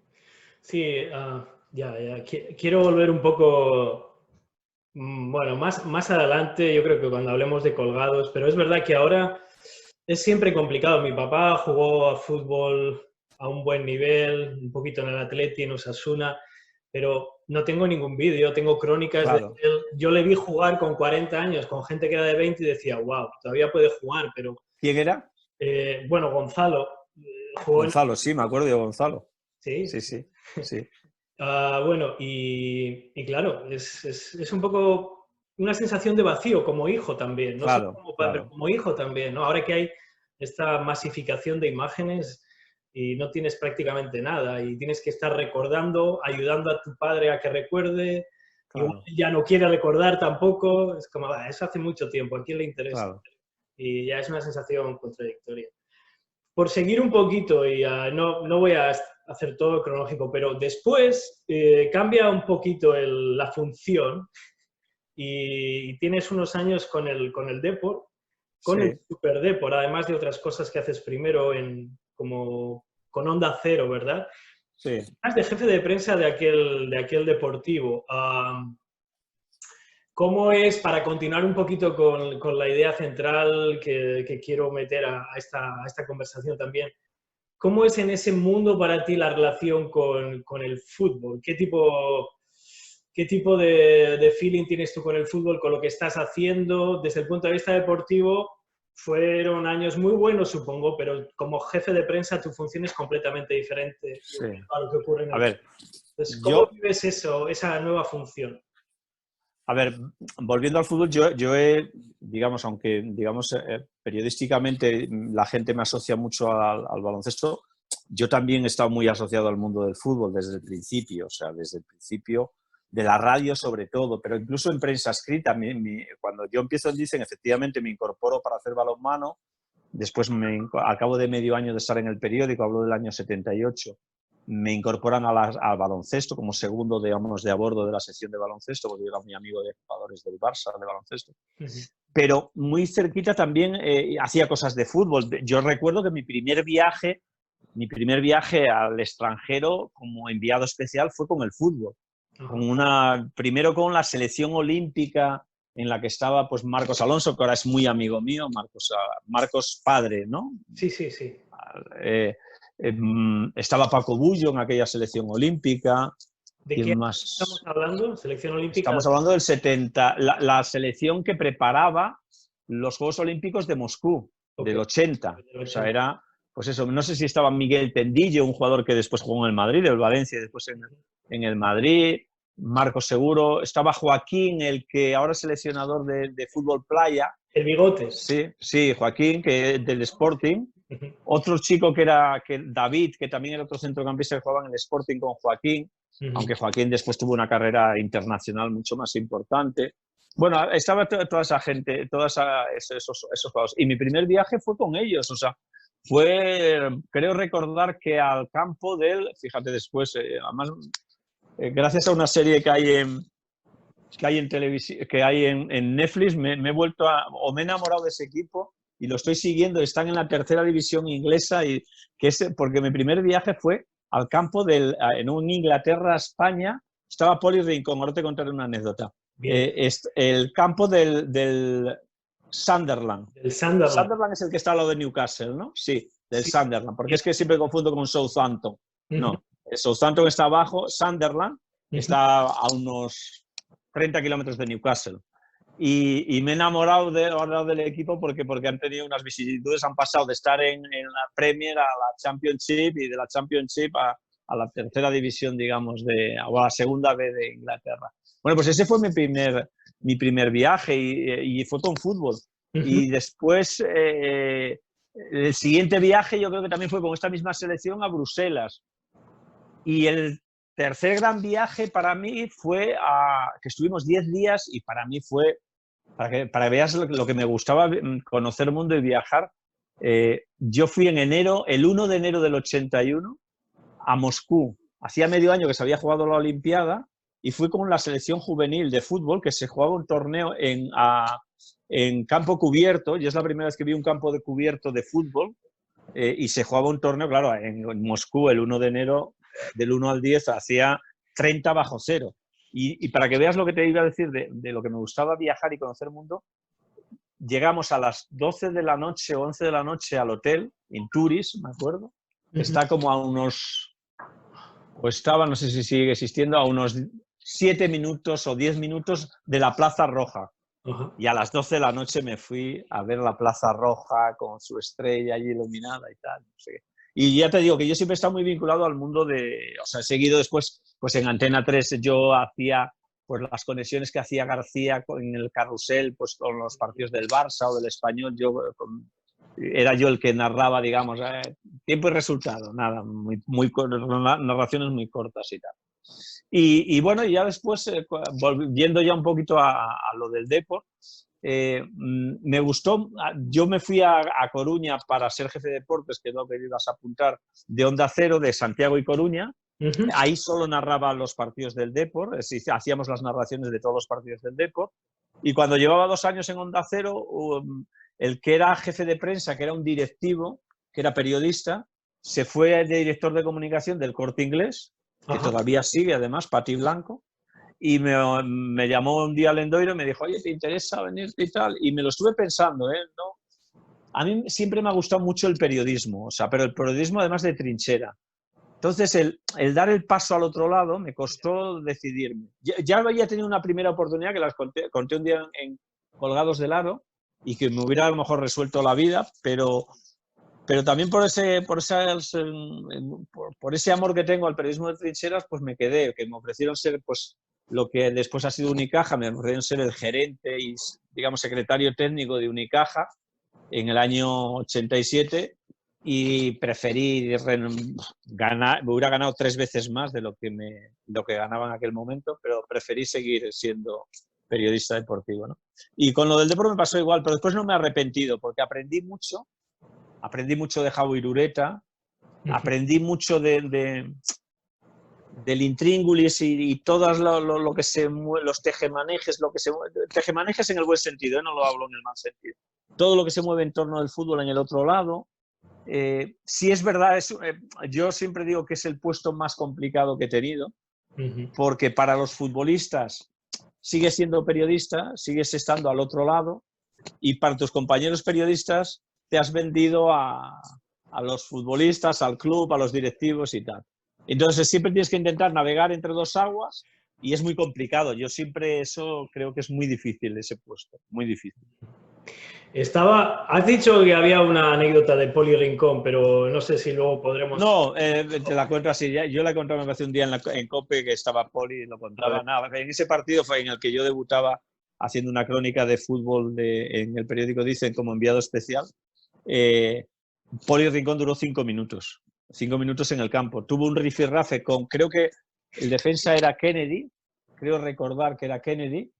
ya. Quiero volver un poco, bueno, más adelante, yo creo que cuando hablemos de colgados, pero es verdad que ahora es siempre complicado. Mi papá jugó a fútbol a un buen nivel, un poquito en el Atleti, en Osasuna, pero no tengo ningún vídeo, tengo crónicas Claro. de él. Yo le vi jugar con 40 años, con gente que era de 20 y decía, wow, todavía puede jugar, pero... ¿Quién era? Bueno, Gonzalo. Gonzalo, sí, me acuerdo de Gonzalo. Sí. Sí. Bueno, y claro, es un poco una sensación de vacío como hijo también, no solo Claro, como padre, pero claro. como hijo también, ¿no? Ahora que hay esta masificación de imágenes y no tienes prácticamente nada y tienes que estar recordando, ayudando a tu padre a que recuerde, igual Claro, ya no quiere recordar tampoco, es como, eso hace mucho tiempo, ¿a quién le interesa? claro. Y ya es una sensación contradictoria. Por seguir un poquito, y no voy a hacer todo cronológico, pero después cambia un poquito la función y tienes unos años con el Depor, con el Sí, Super Depor, además de otras cosas que haces primero como con Onda Cero, ¿verdad? sí. Estás de jefe de prensa de aquel deportivo. ¿Cómo es, para continuar un poquito con la idea central que quiero meter a esta conversación también, cómo es en ese mundo para ti la relación con el fútbol? ¿Qué tipo de feeling tienes tú con el fútbol, con lo que estás haciendo? Desde el punto de vista deportivo, fueron años muy buenos, supongo, pero como jefe de prensa tu función es completamente diferente Sí. a lo que ocurre en A el ver, fútbol. Entonces, ¿cómo yo, vives esa nueva función? a ver, volviendo al fútbol, yo he, digamos, aunque digamos periodísticamente la gente me asocia mucho al baloncesto, yo también he estado muy asociado al mundo del fútbol desde el principio, o sea, desde el principio de la radio sobre todo, pero incluso en prensa escrita. Cuando yo empiezo en Dicen, efectivamente me incorporo para hacer balonmano, después al cabo de medio año de estar en el periódico, hablo del año 78, me incorporan al baloncesto como segundo, digamos, de a bordo de la sección de baloncesto, porque yo era muy amigo de jugadores del Barça, de baloncesto. Pero muy cerquita también hacía cosas de fútbol. Yo recuerdo que mi primer viaje al extranjero como enviado especial fue con el fútbol. Primero con la selección olímpica en la que estaba pues Marcos Alonso, que ahora es muy amigo mío, Marcos padre, ¿no? Sí. Estaba Paco Bullo en aquella selección olímpica. ¿De qué ¿Quién año estamos más? hablando? ¿Selección olímpica? Estamos hablando del 70, la selección que preparaba los Juegos Olímpicos de Moscú, del 80. O sea, era, pues eso, no sé si estaba Miguel Tendillo, un jugador que después jugó en el Madrid, el Valencia, y después en el Madrid, Marcos Seguro, estaba Joaquín, el que ahora es seleccionador de fútbol playa. El Bigotes. Sí, Joaquín, que del Sporting. Otro chico que David, que también era otro centrocampista que jugaba en el Sporting con Joaquín, aunque Joaquín después tuvo una carrera internacional mucho más importante. Bueno, estaba toda esa gente, todos esos jugadores. Y mi primer viaje fue con ellos, o sea, creo recordar que al campo fíjate después, además, gracias a una serie que hay en televisión, que hay en Netflix, me he enamorado de ese equipo y lo estoy siguiendo. Están en la tercera división inglesa porque mi primer viaje fue al campo en un Inglaterra-España. Estaba Poli Rincón, ahora te contaré una anécdota. El campo del Sunderland. El Sunderland. Sunderland es el que está al lado de Newcastle, ¿no? Sí, del Sunderland, porque es que siempre confundo con Southampton. No, Southampton está abajo, Sunderland está a unos 30 kilómetros de Newcastle. Y me he enamorado del equipo porque han tenido unas vicisitudes, han pasado de estar en la Premier a la Championship y de la Championship a la tercera división, digamos, o a la segunda B de Inglaterra. Bueno, pues ese fue mi primer viaje y fue con fútbol. Y después, el siguiente viaje yo creo que también fue con esta misma selección a Bruselas. Y el tercer gran viaje para mí fue que estuvimos 10 días y para mí fue, para que veas lo que me gustaba conocer el mundo y viajar, yo fui el 1 de enero del 81 a Moscú. Hacía medio año que se había jugado la Olimpiada y fui con la selección juvenil de fútbol que se jugaba un torneo en campo cubierto, y es la primera vez que vi un campo de cubierto de fútbol, y se jugaba un torneo, claro, en Moscú el 1 de enero, del 1 al 10, hacía 30 bajo cero. Y para que veas lo que te iba a decir de lo que me gustaba viajar y conocer el mundo, llegamos a las 12 de la noche o 11 de la noche al hotel, en Turis, me acuerdo, que está como a unos, o estaba, no sé si sigue existiendo, a unos 7 minutos o 10 minutos de la Plaza Roja. Y a las 12 de la noche me fui a ver la Plaza Roja con su estrella allí iluminada y tal, no sé qué. Y ya te digo que yo siempre he estado muy vinculado al mundo o sea, he seguido después, pues en Antena 3 yo hacía pues las conexiones que hacía García en el carrusel, pues con los partidos del Barça o del Español, era yo el que narraba, digamos, tiempo y resultado, nada, narraciones muy cortas y tal. Y bueno, ya después, volviendo ya un poquito a lo del Depor, me gustó. Yo me fui a Coruña para ser jefe de deportes, que es lo que ibas a apuntar, de Onda Cero, de Santiago y Coruña. Ahí solo narraba los partidos del Depor, hacíamos las narraciones de todos los partidos del Depor. Y cuando llevaba 2 años en Onda Cero, el que era jefe de prensa, que era un directivo, que era periodista, se fue de director de comunicación del Corte Inglés, que todavía sigue, además, Pati Blanco, y me llamó un día al Endoiro y me dijo, oye, ¿te interesa venir y tal? Y me lo estuve pensando, ¿no? A mí siempre me ha gustado mucho el periodismo, o sea, pero el periodismo además de trinchera. Entonces, el dar el paso al otro lado me costó decidirme. Ya había tenido una primera oportunidad que las conté un día en Colgados del Aro y que me hubiera a lo mejor resuelto la vida, pero también por ese amor que tengo al periodismo de trincheras, pues me quedé, que me ofrecieron ser pues lo que después ha sido Unicaja, me ofrecieron ser el gerente y, digamos, secretario técnico de Unicaja en el año 87 y preferí ganar, me hubiera ganado 3 veces más de lo que ganaba en aquel momento, pero preferí seguir siendo periodista deportivo, ¿no? Y con lo del deporte me pasó igual, pero después no me he arrepentido porque aprendí mucho de Javo Irureta, aprendí mucho del intríngulis y todas lo que se mueve, los tejemanejes, tejemanejes en el buen sentido, no lo hablo en el mal sentido. Todo lo que se mueve en torno del fútbol en el otro lado. Sí es verdad, yo siempre digo que es el puesto más complicado que he tenido, porque para los futbolistas sigues siendo periodista, sigues estando al otro lado, y para tus compañeros periodistas te has vendido a los futbolistas, al club, a los directivos y tal. Entonces siempre tienes que intentar navegar entre 2 aguas y es muy complicado. Yo siempre eso creo que es muy difícil, ese puesto, muy difícil. Has dicho que había una anécdota de Poli Rincón, pero no sé si luego podremos... No, te la cuento así. Yo la conté hace un día en COPE que estaba Poli y lo contaba. Nada, en ese partido fue en el que yo debutaba haciendo una crónica de fútbol en el periódico Dicen como enviado especial. Poli Rincón duró 5 minutos. 5 minutos en el campo. Tuvo un rifirrafe con, creo que el defensa era Kennedy, creo recordar que era Kennedy.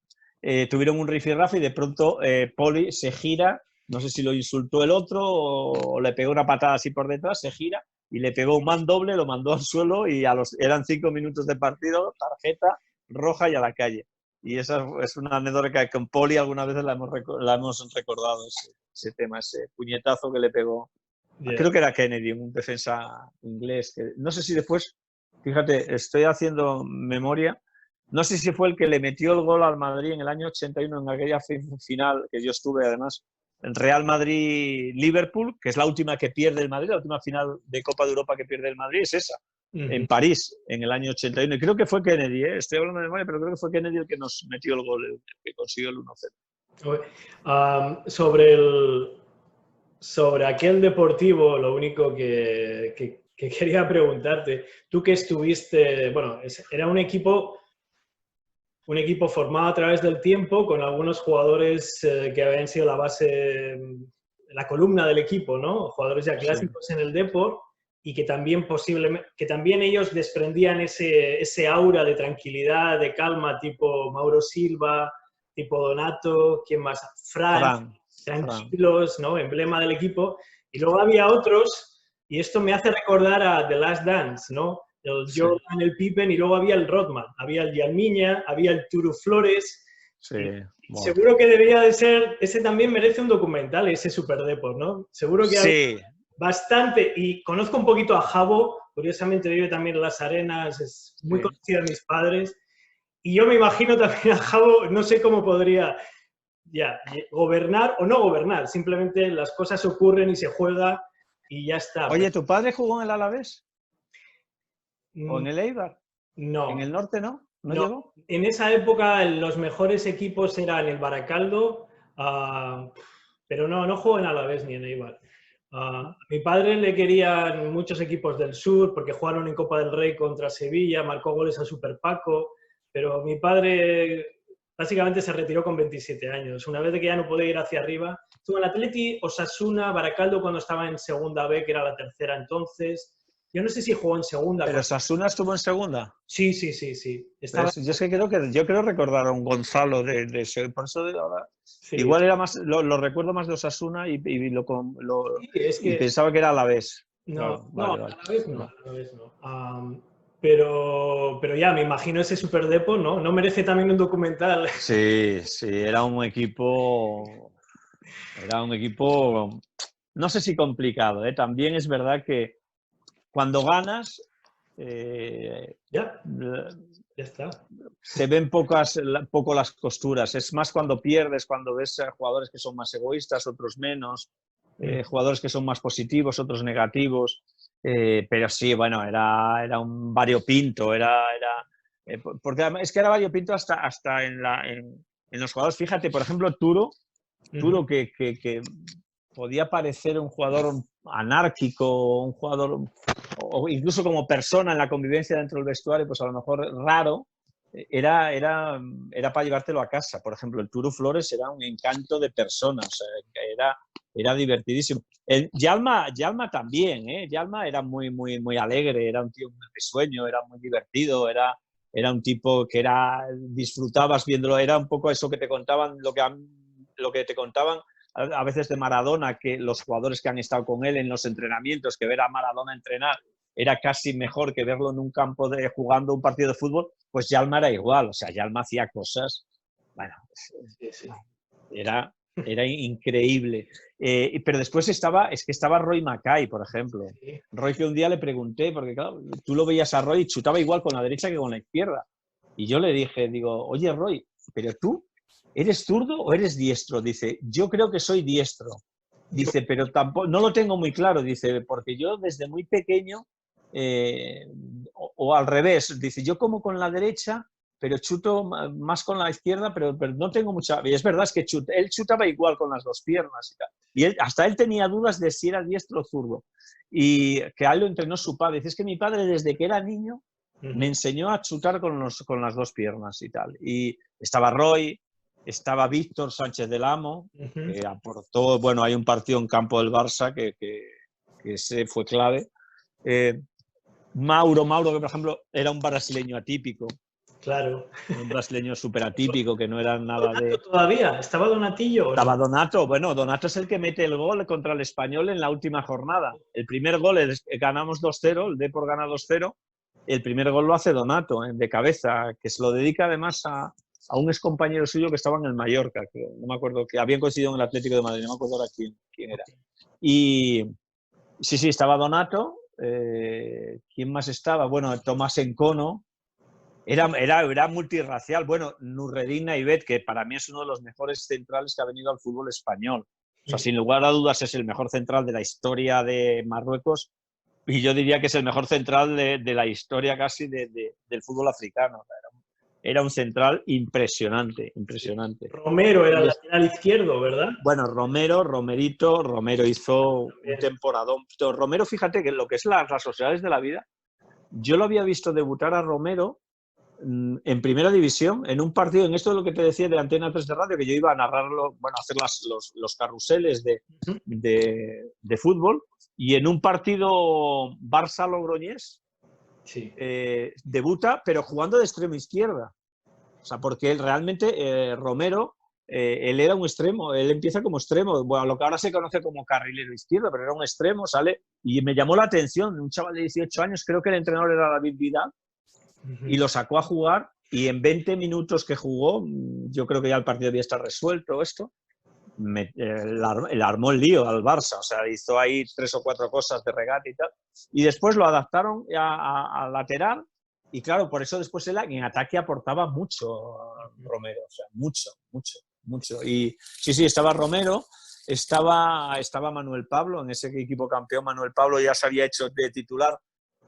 Tuvieron un rifirrafe y de pronto Poli se gira, no sé si lo insultó el otro o le pegó una patada así por detrás, se gira y le pegó un man doble, lo mandó al suelo y eran 5 minutos de partido, tarjeta roja y a la calle. Y esa es una anécdota que con Poli algunas veces la hemos recordado, ese tema, ese puñetazo que le pegó. Yeah. Creo que era Kennedy, un defensa inglés. Que, no sé si después, fíjate, estoy haciendo memoria, no sé si fue el que le metió el gol al Madrid en el año 81, en aquella final que yo estuve, además, en Real Madrid-Liverpool, que es la última que pierde el Madrid, la última final de Copa de Europa que pierde el Madrid, es esa, en París, en el año 81. Y creo que fue Kennedy, estoy hablando de memoria, pero creo que fue Kennedy el que nos metió el gol, el que consiguió el 1-0. Sobre aquel Deportivo, lo único que quería preguntarte, tú que estuviste, bueno, era un equipo formado a través del tiempo con algunos jugadores que habían sido la base, la columna del equipo, ¿no? Jugadores ya clásicos en el Depor y que también ellos desprendían ese aura de tranquilidad, de calma, tipo Mauro Silva, tipo Donato, ¿quién más? Fran. Tranquilos, ¿no? Emblema del equipo. Y luego había otros, y esto me hace recordar a The Last Dance, ¿no? El Jordan, el Pippen, y luego había el Rodman, había el Yalmiña, había el Turu Flores. Sí, wow. Seguro que debería de ser, ese también merece un documental, ese Super Depor, ¿no? Seguro que hay bastante, y conozco un poquito a Jabo, curiosamente vive también en Las Arenas, es muy conocido de mis padres, y yo me imagino también a Jabo, no sé cómo podría gobernar o no gobernar, simplemente las cosas ocurren y se juega y ya está. Oye, ¿tu padre jugó en el Alavés? ¿O en el Eibar? No. ¿En el norte no? ¿No llegó? En esa época los mejores equipos eran el Baracaldo, pero no jugó en Alavés ni en Eibar. A mi padre le querían muchos equipos del sur porque jugaron en Copa del Rey contra Sevilla, marcó goles a Super Paco, pero mi padre básicamente se retiró con 27 años. Una vez de que ya no podía ir hacia arriba, estuvo en Atleti, Osasuna, Baracaldo cuando estaba en segunda B, que era la tercera entonces. Yo no sé si jugó en segunda. ¿Pero Osasuna estuvo en segunda? Sí. Estaba... Yo es que yo creo recordar a un Gonzalo de ese, por eso de ahora. Sí. Igual era más, lo recuerdo más de Osasuna y pensaba que era Alavés. No, Alavés no. Pero ya, me imagino ese Super Depor, ¿no? ¿No merece también un documental? Sí, era un equipo, no sé si complicado, ¿eh? También es verdad que cuando ganas, ya está. Se ven poco las costuras. Es más cuando pierdes, cuando ves a jugadores que son más egoístas, otros menos, jugadores que son más positivos, otros negativos. Pero sí, bueno, era un variopinto, porque es que era variopinto hasta en los jugadores. Fíjate, por ejemplo, Turo que podía parecer un jugador anárquico, un jugador, o incluso como persona en la convivencia dentro del vestuario, pues a lo mejor raro, era para llevártelo a casa. Por ejemplo, el Turu Flores era un encanto de persona, o sea, era divertidísimo. Yalma también, Yalma era muy alegre, era un tío muy risueño, era muy divertido, era un tipo que disfrutabas viéndolo, era un poco eso que te contaban, lo que te contaban a veces de Maradona, que los jugadores que han estado con él en los entrenamientos, que ver a Maradona entrenar era casi mejor que verlo en un campo jugando un partido de fútbol, pues Yalma era igual, o sea, Yalma hacía cosas, bueno, era increíble. Pero después estaba Roy Mackay, por ejemplo. Sí. Roy, que un día le pregunté, porque claro, tú lo veías a Roy y chutaba igual con la derecha que con la izquierda. Y yo le dije, oye Roy, pero tú, ¿eres zurdo o eres diestro? Dice, yo creo que soy diestro. Dice, pero tampoco, no lo tengo muy claro. Dice, porque yo desde muy pequeño, o al revés, dice, yo como con la derecha, pero chuto más con la izquierda, pero no tengo mucha... Y es verdad, es que él chutaba igual con las dos piernas y tal. Y hasta él tenía dudas de si era diestro o zurdo. Y que a él lo entrenó su padre. Dice, es que mi padre desde que era niño me enseñó a chutar con las dos piernas y tal. Y estaba Roy, estaba Víctor Sánchez del Amo, que aportó, bueno, hay un partido en campo del Barça que que ese fue clave. Mauro, que por ejemplo era un brasileño atípico. Claro. Un brasileño súper atípico, que no era nada ¿Donato de... todavía? ¿Estaba Donatillo? Estaba Donato. Bueno, Donato es el que mete el gol contra el Español en la última jornada. El primer gol ganamos 2-0, el Depor gana 2-0. El primer gol lo hace Donato, de cabeza, que se lo dedica además a un excompañero suyo que estaba en el Mallorca, que no me acuerdo, que habían coincidido en el Atlético de Madrid, no me acuerdo ahora quién era. Y sí, estaba Donato. ¿Quién más estaba? Bueno, Tomás Encono. Era multirracial. Bueno, Nurredin Naibet, que para mí es uno de los mejores centrales que ha venido al fútbol español. O sea, sin lugar a dudas es el mejor central de la historia de Marruecos, y yo diría que es el mejor central de la historia casi del fútbol africano. Era un central impresionante. Romero era el lateral izquierdo, ¿verdad? Bueno, Romero hizo un temporadón. Romero, fíjate que lo que es las sociedades de la vida, yo lo había visto debutar a Romero en primera división, en un partido, en esto de lo que te decía de Antena 3 de radio, que yo iba a narrarlo, bueno, a hacer los carruseles de fútbol, y en un partido Barça-Logroñés debuta, pero jugando de extremo izquierda. O sea, porque él realmente, Romero, él era un extremo, él empieza como extremo, bueno, lo que ahora se conoce como carrilero izquierdo, pero era un extremo, sale, y me llamó la atención, un chaval de 18 años, creo que el entrenador era David Vidal, y lo sacó a jugar, y en 20 minutos que jugó, yo creo que ya el partido debía estar resuelto esto, le armó el lío al Barça, o sea, hizo ahí 3 o 4 cosas de regate y tal, y después lo adaptaron a lateral, y claro, por eso después él en ataque aportaba mucho Romero, o sea, mucho. Y sí, estaba Romero, estaba Manuel Pablo, en ese equipo campeón. Manuel Pablo ya se había hecho de titular,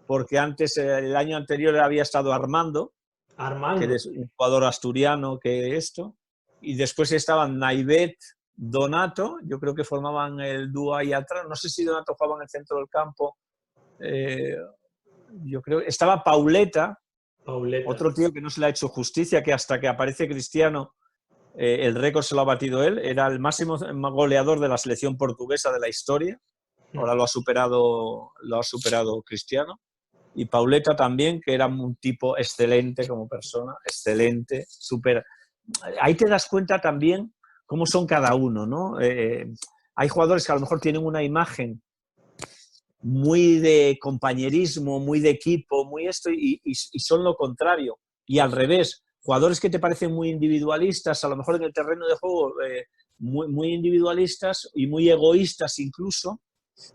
porque antes, el año anterior, había estado Armando, que es un jugador asturiano que esto, y después estaban Naibet, Donato, yo creo que formaban el dúo ahí atrás, no sé si Donato jugaba en el centro del campo, yo creo, estaba Pauleta, otro tío que no se le ha hecho justicia, que hasta que aparece Cristiano, el récord se lo ha batido él, era el máximo goleador de la selección portuguesa de la historia, ahora lo ha superado Cristiano. Y Pauleta también, que era un tipo excelente como persona, excelente, súper... Ahí te das cuenta también cómo son cada uno, ¿no? Hay jugadores que a lo mejor tienen una imagen muy de compañerismo, muy de equipo, muy esto, y son lo contrario. Y al revés, jugadores que te parecen muy individualistas, a lo mejor en el terreno de juego, muy individualistas y muy egoístas incluso,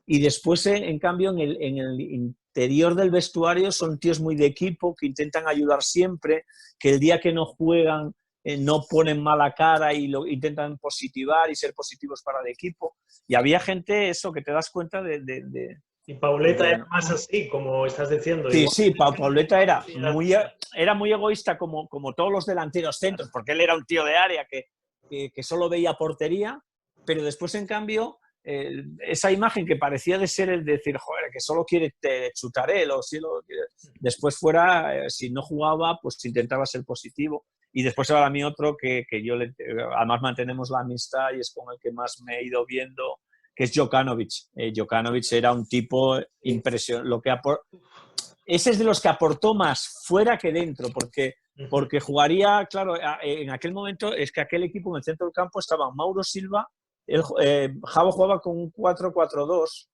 y después, en cambio, en el interior del vestuario son tíos muy de equipo, que intentan ayudar siempre, que el día que no juegan no ponen mala cara y lo intentan positivar y ser positivos para el equipo. Y había gente, eso, que te das cuenta y Pauleta era más así, como estás diciendo. Sí, Pauleta era muy egoísta, como todos los delanteros centros, porque él era un tío de área que solo veía portería, pero después, en cambio, esa imagen que parecía de ser el de decir, joder, que solo quiere chutar él, o si después fuera, si no jugaba, pues intentaba ser positivo. Y después ahora a mí otro que yo además mantenemos la amistad y es con el que más me he ido viendo, que es Jokanovic. Jokanovic era un tipo impresionante. Ese es de los que aportó más fuera que dentro, porque jugaría, claro, en aquel momento es que aquel equipo en el centro del campo estaba Mauro Silva, Javo jugaba con un 4-4-2,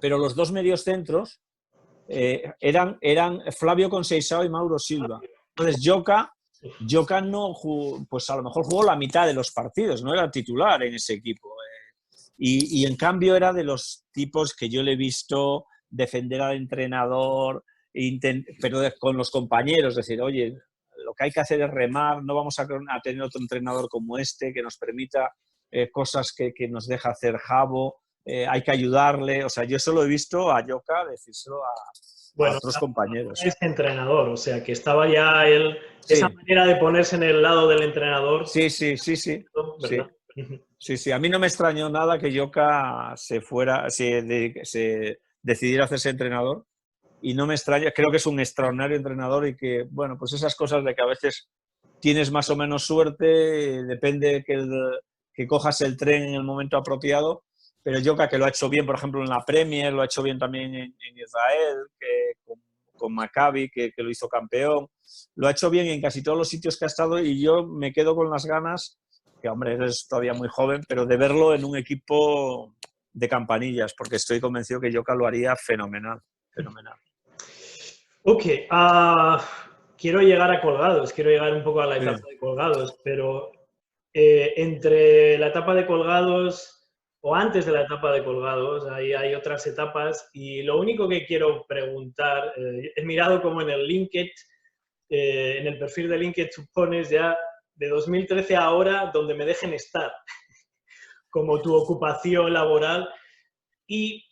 pero los dos mediocentros eran Flavio Conceição y Mauro Silva. Entonces Joka no jugó, pues a lo mejor jugó la mitad de los partidos, no era titular en ese equipo. Y en cambio era de los tipos que yo le he visto defender al entrenador, pero con los compañeros, decir, oye, lo que hay que hacer es remar, no vamos a tener otro entrenador como este que nos permita cosas que nos deja hacer Javo, hay que ayudarle. O sea, yo solo he visto a Joka decírselo a otros compañeros. Es entrenador, o sea, que estaba ya él, esa manera de ponerse en el lado del entrenador. Sí. ¿Verdad? Sí, a mí no me extrañó nada que Joka se decidiera hacerse entrenador, y no me extraña, creo que es un extraordinario entrenador, y que, bueno, pues esas cosas de que a veces tienes más o menos suerte, depende que cojas el tren en el momento apropiado, pero Joka, que lo ha hecho bien, por ejemplo, en la Premier, lo ha hecho bien también en Israel, que con Maccabi, que lo hizo campeón, lo ha hecho bien en casi todos los sitios que ha estado, y yo me quedo con las ganas, que hombre, eres todavía muy joven, pero de verlo en un equipo de campanillas, porque estoy convencido que Joka lo haría fenomenal, fenomenal. Ok, quiero llegar a Colgados, quiero llegar un poco a la etapa de Colgados, pero entre la etapa de Colgados o antes de la etapa de Colgados, hay otras etapas, y lo único que quiero preguntar, he mirado como en el LinkedIn, en el perfil de LinkedIn tú pones ya de 2013 a ahora donde me dejen estar, como tu ocupación laboral, y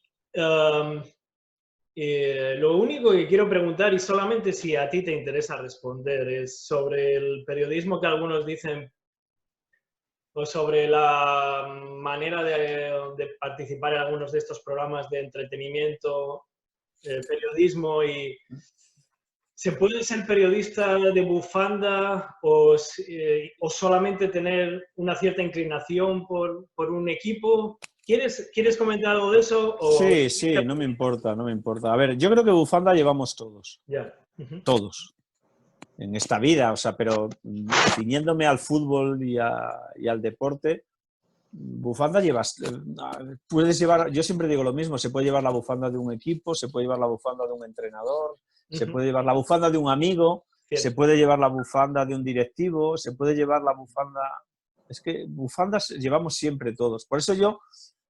lo único que quiero preguntar, y solamente si a ti te interesa responder, es sobre el periodismo que algunos dicen, o sobre la manera de participar en algunos de estos programas de entretenimiento, periodismo, y ¿se puede ser periodista de bufanda o solamente tener una cierta inclinación por un equipo? ¿Quieres comentar algo de eso? Sí, sí, no me importa, no me importa. A ver, yo creo que bufanda llevamos todos. Ya. Todos. En esta vida, o sea, pero ciñéndome al fútbol y al deporte, bufanda llevas, puedes llevar, yo siempre digo lo mismo, se puede llevar la bufanda de un equipo, se puede llevar la bufanda de un entrenador, se puede llevar la bufanda de un amigo, Cierto. se puede llevar la bufanda de un directivo, se puede llevar la bufanda... Es que bufandas llevamos siempre todos. Por eso yo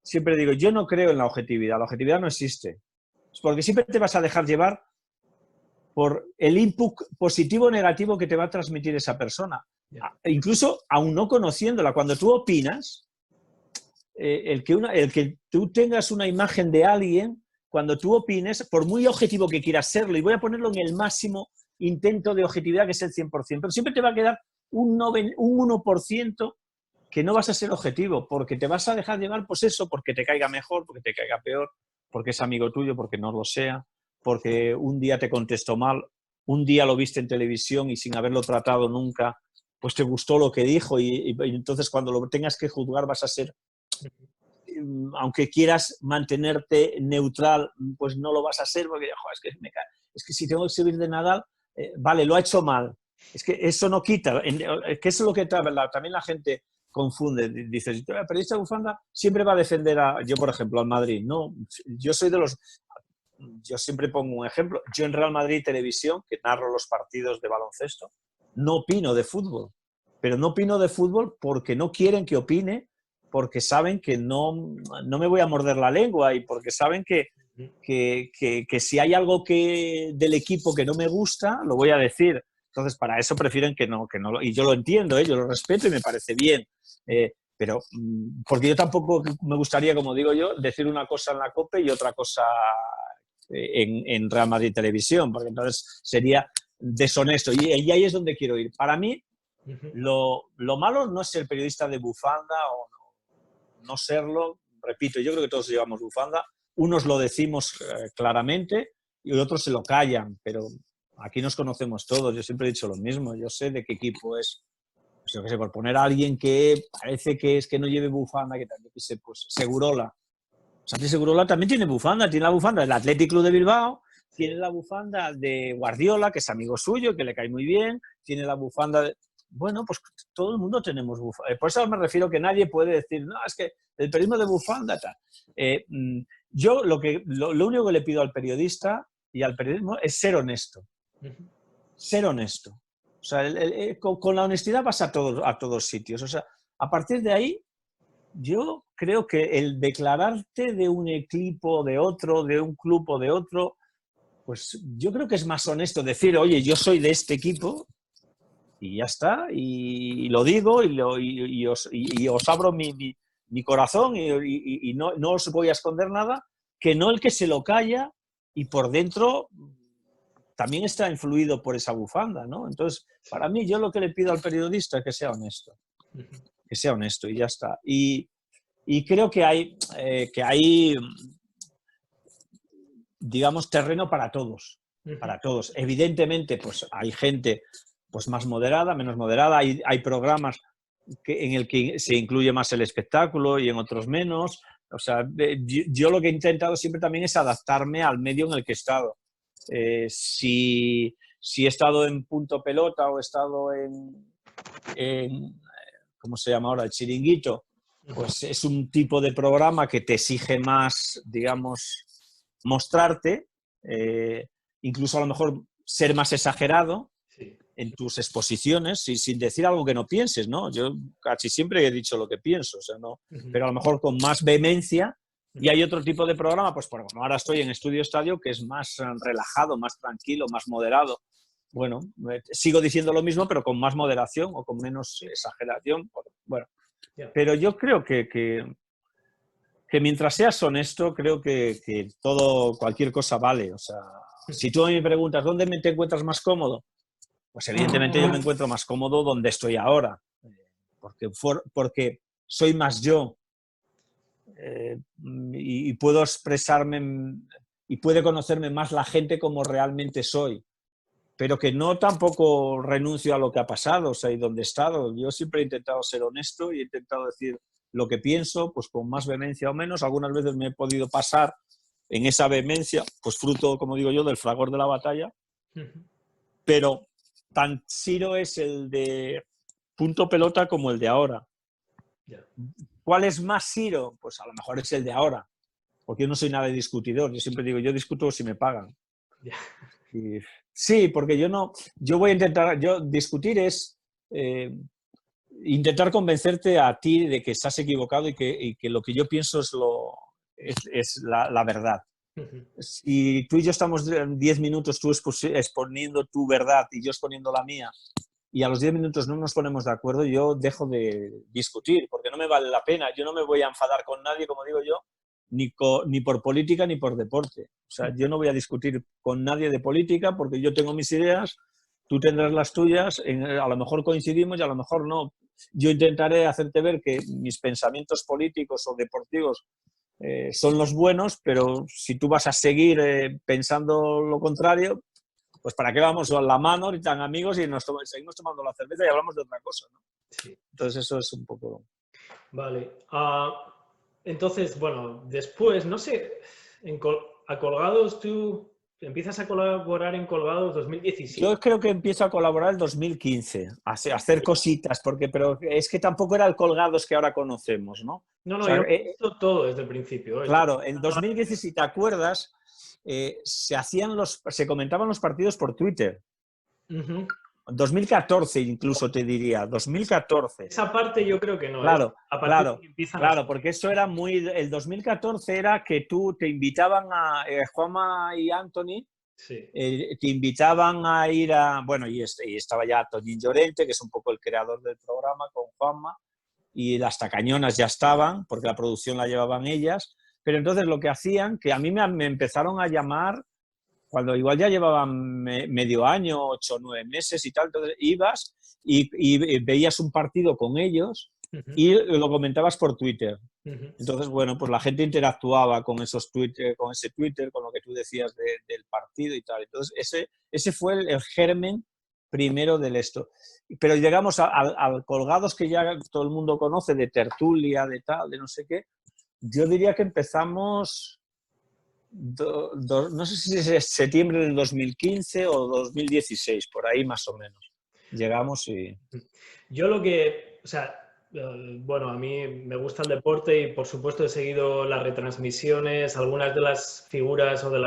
siempre digo, yo no creo en la objetividad no existe. Porque siempre te vas a dejar llevar por el input positivo o negativo que te va a transmitir esa persona. Yeah. Incluso aún no conociéndola, cuando tú opinas, el que tú tengas una imagen de alguien, cuando tú opines, por muy objetivo que quieras serlo, y voy a ponerlo en el máximo intento de objetividad, que es el 100%, pero siempre te va a quedar un 1% que no vas a ser objetivo, porque te vas a dejar llevar, pues eso, porque te caiga mejor, porque te caiga peor, porque es amigo tuyo, porque no lo sea, porque un día te contestó mal, un día lo viste en televisión y sin haberlo tratado nunca, pues te gustó lo que dijo, y entonces cuando lo tengas que juzgar vas a ser, aunque quieras mantenerte neutral, pues no lo vas a ser, porque joder, es que si tengo que subir de Nadal, vale, lo ha hecho mal. Es que eso no quita, que eso es lo que también la gente confunde. Dices, periodista de bufanda siempre va a defender yo, por ejemplo, al Madrid. No, yo soy de los... Yo siempre pongo un ejemplo. Yo en Real Madrid Televisión, que narro los partidos de baloncesto, no opino de fútbol. Pero no opino de fútbol porque no quieren que opine, porque saben que no me voy a morder la lengua, y porque saben que si hay algo del equipo que no me gusta, lo voy a decir. Entonces, para eso prefieren que no, y yo lo entiendo, yo lo respeto y me parece bien. Pero porque yo tampoco me gustaría, como digo yo, decir una cosa en la COPE y otra cosa en Real Madrid Televisión, porque entonces sería deshonesto. Y ahí es donde quiero ir. Para mí, lo malo no es ser periodista de bufanda o no serlo. Repito, yo creo que todos llevamos bufanda. Unos lo decimos claramente y otros se lo callan, pero aquí nos conocemos todos. Yo siempre he dicho lo mismo. Yo sé de qué equipo es. Pues yo qué sé, por poner a alguien que parece que es que no lleve bufanda, que también sé, pues Segurola. Santi Segurola también tiene bufanda. Tiene la bufanda del Athletic Club de Bilbao, tiene la bufanda de Guardiola, que es amigo suyo, que le cae muy bien, tiene la bufanda de... Bueno, pues todo el mundo tenemos bufanda. Por eso me refiero que nadie puede decir, no, es que el periodismo de bufanda tal. Yo lo único que le pido al periodista y al periodismo es ser honesto. Ser honesto. O sea, con la honestidad vas a todos sitios. O sea, a partir de ahí, yo creo que el declararte de un equipo, de otro, de un club o de otro, pues yo creo que es más honesto decir, oye, yo soy de este equipo, y ya está, y lo digo, y os abro mi corazón, y no os voy a esconder nada, que no el que se lo calla y por dentro también está influido por esa bufanda, ¿no? Entonces, para mí, yo lo que le pido al periodista es que sea honesto. Que sea honesto y ya está. Y creo que hay, digamos, terreno para todos. Para todos. Evidentemente, pues hay gente pues más moderada, menos moderada. Hay programas en el que se incluye más el espectáculo y en otros menos. O sea, yo lo que he intentado siempre también es adaptarme al medio en el que he estado. Si he estado en Punto Pelota o he estado en ¿cómo se llama ahora? El Chiringuito, pues es un tipo de programa que te exige más, digamos, mostrarte, incluso a lo mejor ser más exagerado Sí. en tus exposiciones, sin decir algo que no pienses, ¿no? Yo casi siempre he dicho lo que pienso, o sea, no, pero a lo mejor con más vehemencia. Y hay otro tipo de programa, pues por ejemplo, ahora estoy en Estudio Estadio, que es más relajado, más tranquilo, más moderado. Bueno, sigo diciendo lo mismo, pero con más moderación o con menos exageración. Bueno, pero yo creo que mientras seas honesto, creo que cualquier cosa vale. O sea, si tú me preguntas, ¿dónde te encuentras más cómodo? Pues evidentemente yo me encuentro más cómodo donde estoy ahora, porque soy más yo, y puedo expresarme y puede conocerme más la gente como realmente soy, pero que no tampoco renuncio a lo que ha pasado, o sea, y donde he estado. Yo siempre he intentado ser honesto y he intentado decir lo que pienso, pues con más vehemencia o menos. Algunas veces me he podido pasar en esa vehemencia, pues fruto, como digo yo, del fragor de la batalla, pero tan Siro es el de Punto Pelota como el de ahora. ¿Cuál es más Siro? Pues a lo mejor es el de ahora, porque yo no soy nada de discutidor. Yo siempre digo, yo discuto si me pagan. Y, sí, porque yo voy a intentar, discutir es intentar convencerte a ti de que estás equivocado y que lo que yo pienso es la verdad. Si tú y yo estamos 10 minutos, tú exponiendo tu verdad y yo exponiendo la mía, y a los 10 minutos no nos ponemos de acuerdo, yo dejo de discutir, porque no me vale la pena. Yo no me voy a enfadar con nadie, como digo yo, ni por política ni por deporte. O sea, yo no voy a discutir con nadie de política porque yo tengo mis ideas, tú tendrás las tuyas, a lo mejor coincidimos y a lo mejor no. Yo intentaré hacerte ver que mis pensamientos políticos o deportivos son los buenos, pero si tú vas a seguir pensando lo contrario, pues ¿para qué vamos a la mano y tan amigos y seguimos tomando la cerveza y hablamos de otra cosa, ¿no? Sí. Entonces eso es un poco... Vale. Entonces, bueno, después, no sé, a Colgados tú empiezas a colaborar en Colgados 2017. Yo creo que empiezo a colaborar en 2015, a hacer cositas, pero es que tampoco era el Colgados que ahora conocemos, ¿no? No, O sea, yo he visto todo desde el principio. Claro, en 2015, si te acuerdas, se comentaban los partidos por Twitter. 2014 incluso te diría, 2014. Esa parte yo creo que no. Claro, claro, porque eso era el 2014 era que tú te invitaban a Juanma y Anthony, sí. Te invitaban a ir bueno, y estaba ya Toñín Llorente, que es un poco el creador del programa con Juanma, y las Tacañonas ya estaban, porque la producción la llevaban ellas, pero entonces lo que hacían, que a mí me empezaron a llamar cuando igual ya llevaban medio año, 8 o 9 meses y tal, entonces ibas y veías un partido con ellos y lo comentabas por Twitter. Entonces, bueno, pues la gente interactuaba con esos Twitter, con ese Twitter, con lo que tú decías del partido y tal. Entonces, ese fue el germen primero del esto. Pero llegamos al Colgados que ya todo el mundo conoce, de tertulia, de tal, de no sé qué. Yo diría que empezamos... no sé si es septiembre del 2015 o 2016, por ahí más o menos. Llegamos y... Yo o sea, bueno, a mí me gusta el deporte y por supuesto he seguido las retransmisiones, algunas de las figuras o de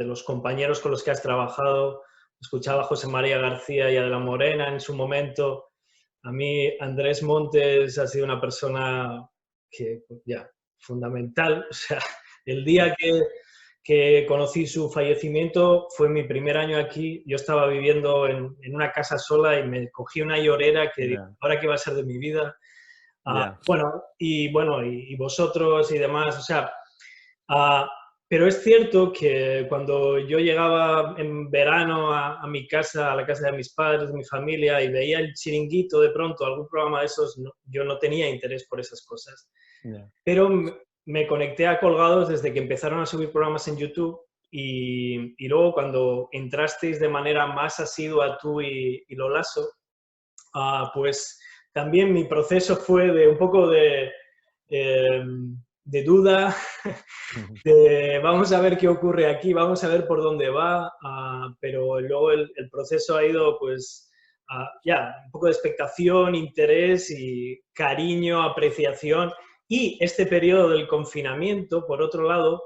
los compañeros con los que has trabajado. Escuchaba a José María García y a De la Morena en su momento. A mí Andrés Montes ha sido una persona que, fundamental. O sea, el día que conocí su fallecimiento fue mi primer año aquí. Yo estaba viviendo en una casa sola y me cogí una llorera que digo, ¿ahora qué va a ser de mi vida? Bueno, y vosotros y demás, o sea, pero es cierto que cuando yo llegaba en verano a mi casa, a la casa de mis padres, de mi familia, y veía el Chiringuito de pronto, algún programa de esos, yo no tenía interés por esas cosas. Pero me conecté a Colgados desde que empezaron a subir programas en YouTube y luego cuando entrasteis de manera más asidua tú y Lolaso, pues también mi proceso fue de un poco de de duda, de vamos a ver qué ocurre aquí, vamos a ver por dónde va, pero luego el proceso ha ido pues ya, un poco de expectación, interés y cariño, apreciación. Y este periodo del confinamiento, por otro lado,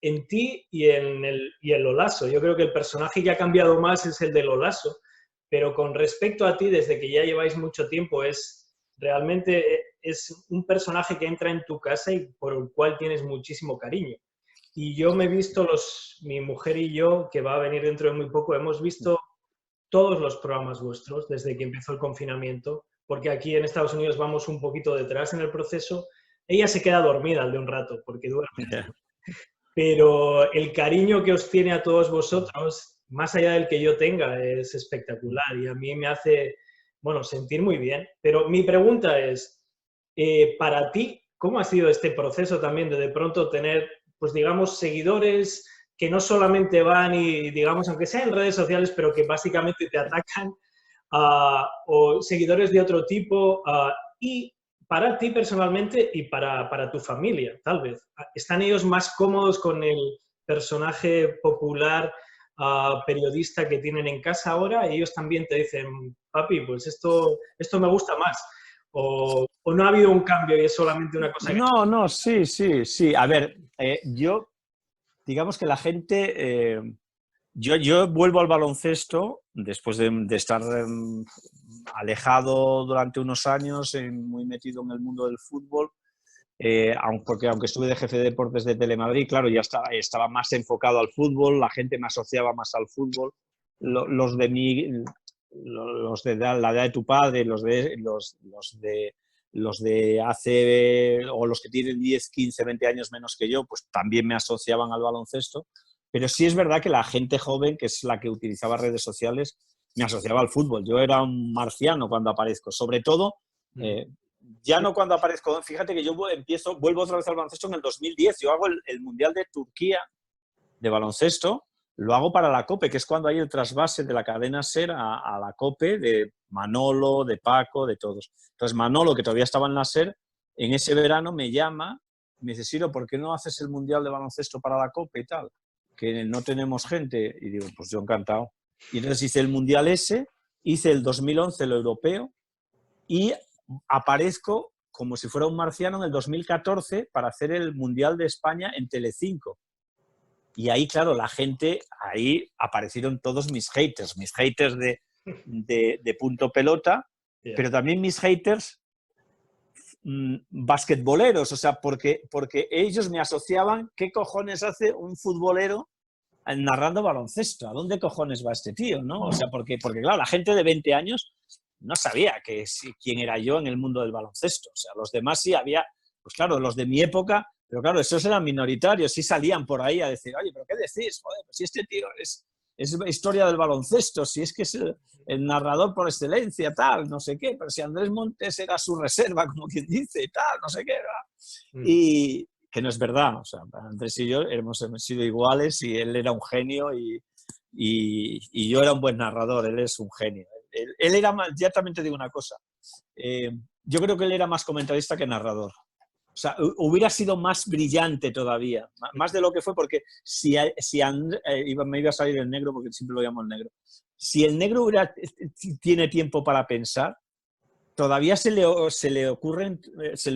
en ti y en Lolaso. Yo creo que el personaje que ha cambiado más es el de Lolaso, pero con respecto a ti, desde que ya lleváis mucho tiempo, realmente es un personaje que entra en tu casa y por el cual tienes muchísimo cariño. Y yo me he visto, mi mujer y yo, que va a venir dentro de muy poco, hemos visto todos los programas vuestros desde que empezó el confinamiento, porque aquí en Estados Unidos vamos un poquito detrás en el proceso. Ella se queda dormida al de un rato, porque duerme. Yeah. Pero el cariño que os tiene a todos vosotros, más allá del que yo tenga, es espectacular y a mí me hace, bueno, sentir muy bien. Pero mi pregunta es, para ti, ¿cómo ha sido este proceso también de pronto tener, pues digamos, seguidores que no solamente van y, digamos, aunque sea en redes sociales, pero que básicamente te atacan, o seguidores de otro tipo, y para ti personalmente y para tu familia, tal vez? ¿Están ellos más cómodos con el personaje popular, periodista que tienen en casa ahora? Y ellos también te dicen, papi, pues esto me gusta más. ¿O no ha habido un cambio y es solamente una cosa que... No, no, sí, sí, sí. A ver, yo, digamos que la gente... Yo vuelvo al baloncesto después de estar alejado durante unos años, muy metido en el mundo del fútbol, porque aunque estuve de jefe de deportes de Telemadrid, claro, ya estaba más enfocado al fútbol, la gente me asociaba más al fútbol. Los de la edad de tu padre, los de hace, o los que tienen 10, 15, 20 años menos que yo, pues también me asociaban al baloncesto. Pero sí es verdad que la gente joven, que es la que utilizaba redes sociales, me asociaba al fútbol. Yo era un marciano cuando aparezco, sobre todo, ya no cuando aparezco. Fíjate que yo vuelvo otra vez al baloncesto en el 2010. Yo hago el Mundial de Turquía de baloncesto, lo hago para la COPE, que es cuando hay el trasvase de la cadena SER a la COPE, de Manolo, de Paco, de todos. Entonces Manolo, que todavía estaba en la SER, en ese verano me llama, me dice, Siro, ¿por qué no haces el Mundial de baloncesto para la COPE y tal? Que no tenemos gente. Y digo, pues yo encantado. Y entonces hice el Mundial ese, hice el 2011 el europeo y aparezco como si fuera un marciano en el 2014 para hacer el Mundial de España en Telecinco. Y ahí, claro, la gente, ahí aparecieron todos mis haters de punto pelota, yeah, pero también mis haters basquetboleros, o sea, porque ellos me asociaban, ¿qué cojones hace un futbolero narrando baloncesto? ¿A dónde cojones va este tío? ¿No? O sea, porque claro, la gente de 20 años no sabía quién era yo en el mundo del baloncesto. O sea, los demás sí había, pues claro, los de mi época, pero claro, esos eran minoritarios, sí salían por ahí a decir, oye, ¿pero qué decís? Joder, pues si este tío es historia del baloncesto, si es que es el narrador por excelencia, tal, no sé qué, pero si Andrés Montes era su reserva, como quien dice, tal, no sé qué. Y que no es verdad, o sea, Andrés y yo hemos sido iguales y él era un genio y yo era un buen narrador, él es un genio. Él era más, ya también te digo una cosa, yo creo que él era más comentarista que narrador. O sea, hubiera sido más brillante todavía, más de lo que fue, porque me iba a salir el negro, porque siempre lo llamo el negro. Si el negro tiene tiempo para pensar, todavía se le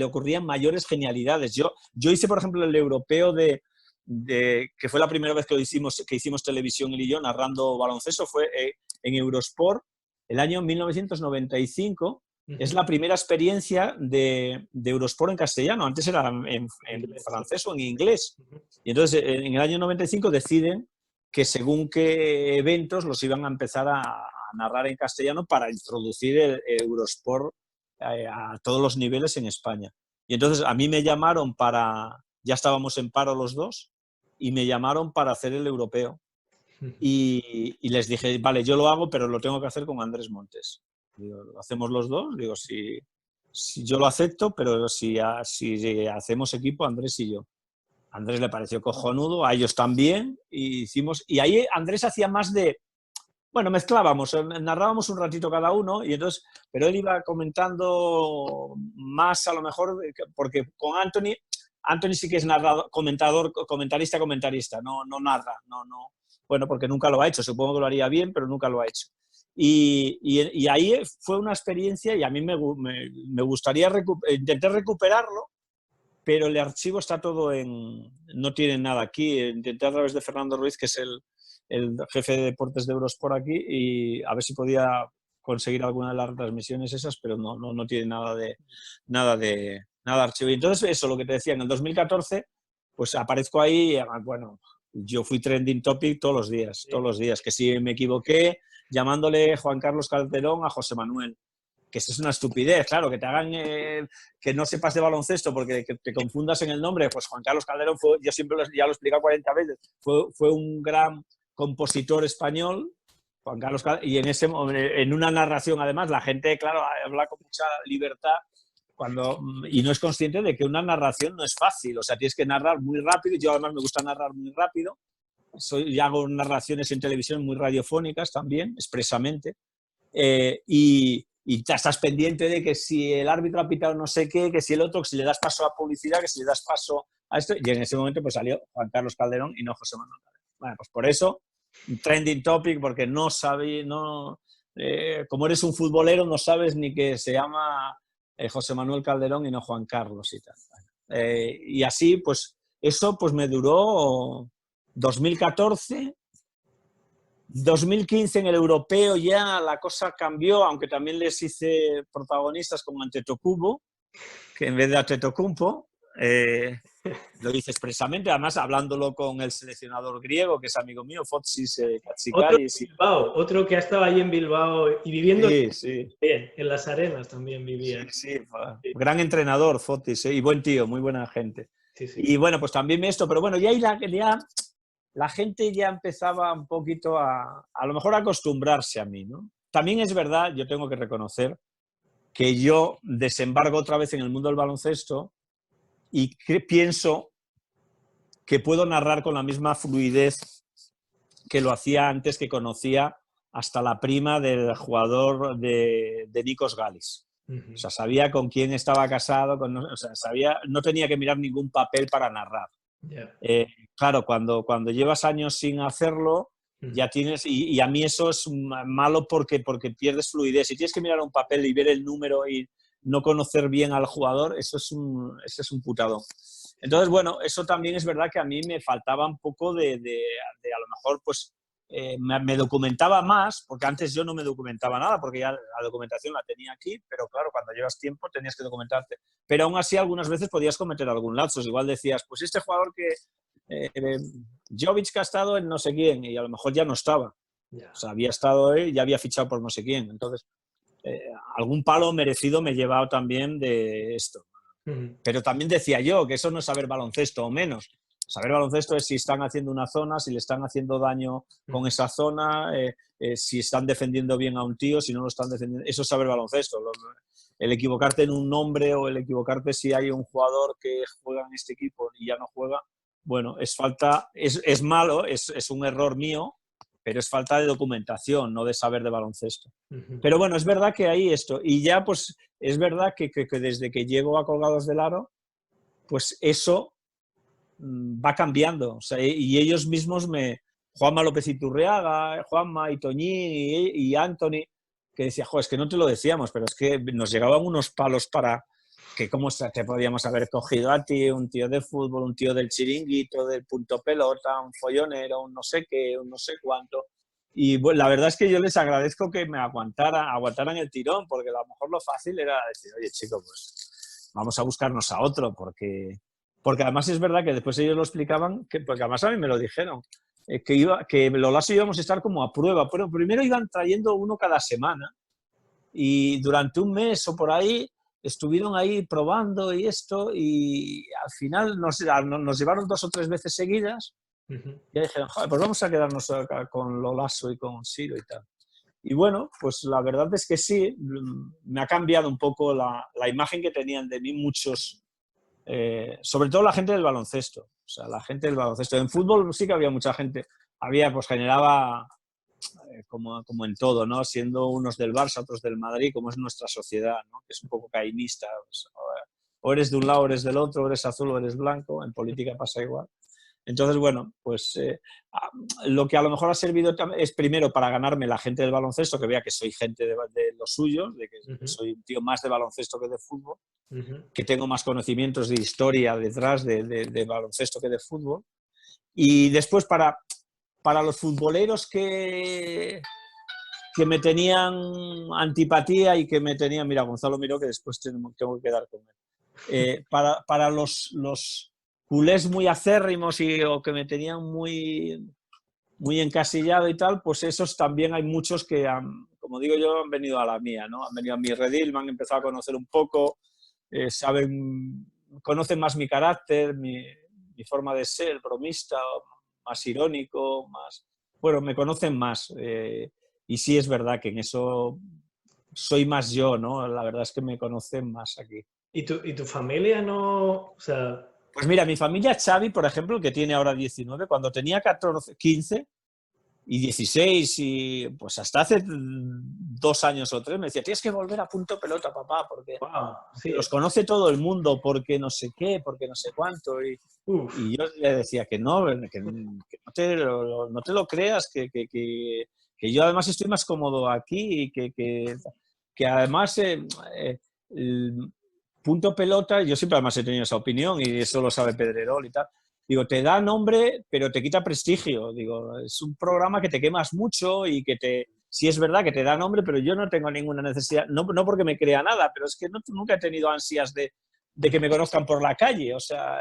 ocurrían mayores genialidades. Yo hice, por ejemplo, el europeo que fue la primera vez que hicimos televisión él y yo, narrando baloncesto, fue en Eurosport, el año 1995. Es la primera experiencia de Eurosport en castellano. Antes era en francés o en inglés. Y entonces, en el año 95 deciden que según qué eventos los iban a empezar a narrar en castellano para introducir el Eurosport a todos los niveles en España. Y entonces a mí me llamaron ya estábamos en paro los dos, y me llamaron para hacer el europeo. Y les dije, vale, yo lo hago, pero lo tengo que hacer con Andrés Montes. Digo, ¿lo hacemos los dos? Digo, si yo lo acepto, pero si hacemos equipo, Andrés y yo. A Andrés le pareció cojonudo, a ellos también, y ahí Andrés hacía más bueno, mezclábamos, narrábamos un ratito cada uno, y entonces, pero él iba comentando más a lo mejor, porque con Anthony Anthony sí que es narrador, comentarista, no narra, no. Bueno, porque nunca lo ha hecho, supongo que lo haría bien, pero nunca lo ha hecho. Y ahí fue una experiencia y a mí me gustaría intenté recuperarlo, pero el archivo está todo no tiene nada aquí. Intenté a través de Fernando Ruiz, que es el jefe de deportes de Eurosport aquí, y a ver si podía conseguir alguna de las retransmisiones esas, pero no tiene nada de archivo. Y entonces eso, lo que te decía, en el 2014, pues aparezco ahí, bueno, yo fui trending topic todos los días, que si me equivoqué llamándole Juan Carlos Calderón a José Manuel, que eso es una estupidez, claro, que te hagan que no sepas de baloncesto porque que te confundas en el nombre. Pues Juan Carlos Calderón fue, yo siempre ya lo he explicado 40 veces, fue un gran compositor español, Juan Carlos Calderón, y en una narración además la gente, claro, habla con mucha libertad y no es consciente de que una narración no es fácil, o sea, tienes que narrar muy rápido. Yo además me gusta narrar muy rápido, y hago narraciones en televisión muy radiofónicas también, expresamente, y ya estás pendiente de que si el árbitro ha pitado no sé qué, que si el otro, que si le das paso a publicidad, que si le das paso a esto, y en ese momento pues salió Juan Carlos Calderón y no José Manuel Calderón. Bueno, pues por eso, trending topic, porque no sabía, como eres un futbolero no sabes ni que se llama José Manuel Calderón y no Juan Carlos y tal. Y así, pues eso pues me duró 2014, 2015 en el europeo ya la cosa cambió, aunque también les hice protagonistas como Antetokounmpo, que en vez de Antetokounmpo, lo hice expresamente, además hablándolo con el seleccionador griego, que es amigo mío, Fotis Katsikaris. Otro que ha estado ahí en Bilbao y viviendo sí. bien, en las arenas también vivía. Sí. Gran entrenador, Fotis, y buen tío, muy buena gente. Sí. Y bueno, pues también pero bueno, ya la gente ya empezaba un poquito a lo mejor a acostumbrarse a mí, ¿no? También es verdad, yo tengo que reconocer que yo desembarco otra vez en el mundo del baloncesto y pienso que puedo narrar con la misma fluidez que lo hacía antes, que conocía hasta la prima del jugador de Nikos Galis. O sea, sabía con quién estaba casado, no tenía que mirar ningún papel para narrar. Yeah. Claro, cuando llevas años sin hacerlo, ya tienes, y a mí eso es malo porque pierdes fluidez. Si tienes que mirar un papel y ver el número y no conocer bien al jugador, eso es un putadón. Entonces, bueno, eso también es verdad que a mí me faltaba un poco de a lo mejor, pues, me documentaba más, porque antes yo no me documentaba nada, porque ya la documentación la tenía aquí, pero claro, cuando llevas tiempo tenías que documentarte. Pero aún así, algunas veces podías cometer algún lapsus. Igual decías, pues este jugador que Jovic que ha estado en no sé quién, y a lo mejor ya no estaba. O sea, había estado él y ya había fichado por no sé quién. Entonces, algún palo merecido me he llevado también de esto. Pero también decía yo que eso no es saber baloncesto o menos. Saber baloncesto es si están haciendo una zona, si le están haciendo daño con esa zona, si están defendiendo bien a un tío, si no lo están defendiendo. Eso es saber baloncesto. El equivocarte en un nombre o el equivocarte si hay un jugador que juega en este equipo y ya no juega, bueno, es malo, es un error mío, pero es falta de documentación, no de saber de baloncesto. Pero bueno, es verdad que hay esto. Y ya, pues, es verdad que desde que llego a Colgados del Aro, pues eso va cambiando. O sea, y ellos mismos Juanma López Iturriaga, Juanma y Toñín y Anthony, que decía, es que no te lo decíamos, pero es que nos llegaban unos palos para que cómo te podíamos haber cogido a ti, un tío de fútbol, un tío del chiringuito, del punto pelota, un follonero, un no sé qué, un no sé cuánto. Y bueno, la verdad es que yo les agradezco que me aguantaran el tirón, porque a lo mejor lo fácil era decir, oye, chico, pues vamos a buscarnos a otro, porque además es verdad que después ellos lo explicaban, porque además a mí me lo dijeron, que Lolaso íbamos a estar como a prueba, pero primero iban trayendo uno cada semana y durante un mes o por ahí estuvieron ahí probando y esto, y al final nos llevaron 2 o 3 veces seguidas. Y ya dijeron, pues vamos a quedarnos acá con Lolaso y con Siro y tal. Y bueno, pues la verdad es que sí, me ha cambiado un poco la imagen que tenían de mí muchos, sobre todo la gente del baloncesto. O sea, la gente del baloncesto. En fútbol sí que había mucha gente. Pues generaba, como en todo, ¿no? Siendo unos del Barça, otros del Madrid, como es nuestra sociedad, ¿no? Que es un poco caínista. Pues, o eres de un lado o eres del otro, o eres azul o eres blanco, en política pasa igual. Entonces, bueno, pues lo que a lo mejor ha servido es primero para ganarme la gente del baloncesto, que vea que soy gente de los suyos, de que soy un tío más de baloncesto que de fútbol, que tengo más conocimientos de historia detrás de baloncesto que de fútbol. Y después para los futboleros que me tenían antipatía y que me tenían, mira, Gonzalo miró que después tengo que quedar con él. Para los culés muy acérrimos o que me tenían muy encasillado y tal, pues esos también hay muchos que, como digo yo, han venido a la mía, ¿no? Han venido a mi redil, me han empezado a conocer un poco, conocen más mi carácter, mi forma de ser, bromista, más irónico, más... Bueno, me conocen más. Y sí es verdad que en eso soy más yo, ¿no? La verdad es que me conocen más aquí. ¿Y tu familia no...? O sea... Pues mira, mi familia, Xavi, por ejemplo, que tiene ahora 19, cuando tenía 14, 15 y 16, y pues hasta hace 2 años o 3, me decía, tienes que volver a Punto Pelota, papá, porque sí. los conoce todo el mundo, porque no sé qué, porque no sé cuánto. Y yo le decía que no te lo creas, que yo además estoy más cómodo aquí y que además... Punto Pelota, yo siempre además he tenido esa opinión y eso lo sabe Pedrerol y tal. Digo, te da nombre, pero te quita prestigio. Digo, es un programa que te quemas mucho y sí es verdad que te da nombre, pero yo no tengo ninguna necesidad, no porque me crea nada, pero es que nunca he tenido ansias de que me conozcan por la calle, o sea,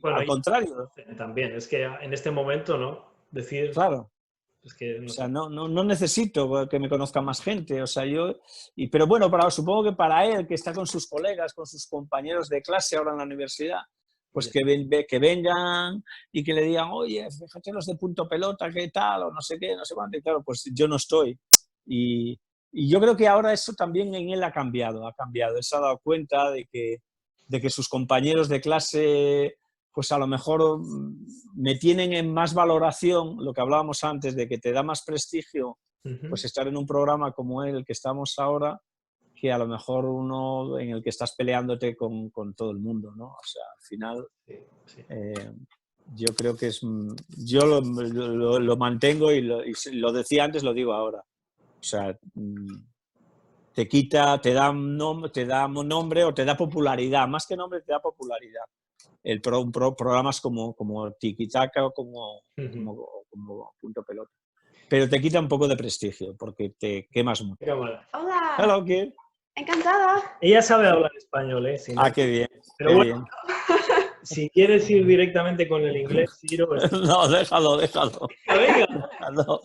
bueno, al contrario. También, es que en este momento, ¿no? Decir... Claro. Es que, o sea, no necesito que me conozca más gente, o sea, pero bueno, supongo que para él, que está con sus colegas, con sus compañeros de clase ahora en la universidad, pues que vengan y que le digan, oye, fíjate los de Punto Pelota, qué tal, o no sé qué, no sé cuánto, y claro, pues yo no estoy. Y yo creo que ahora eso también en él ha cambiado, él se ha dado cuenta de que sus compañeros de clase... pues a lo mejor me tienen en más valoración, lo que hablábamos antes, de que te da más prestigio pues estar en un programa como el que estamos ahora, que a lo mejor uno en el que estás peleándote con todo el mundo, ¿no? O sea, al final, yo creo que yo lo mantengo y lo decía antes, lo digo ahora. O sea, te da nombre o te da popularidad, más que nombre te da popularidad. Programas como Tiki Taka o como Punto Pelota. Pero te quita un poco de prestigio porque te quemas mucho. Hola. Hello, kid. Encantada. Ella sabe hablar español, ¿eh? Sí, qué bien. Pero bueno, si quieres ir directamente con el inglés, Ciro... No, déjalo. Venga. Déjalo.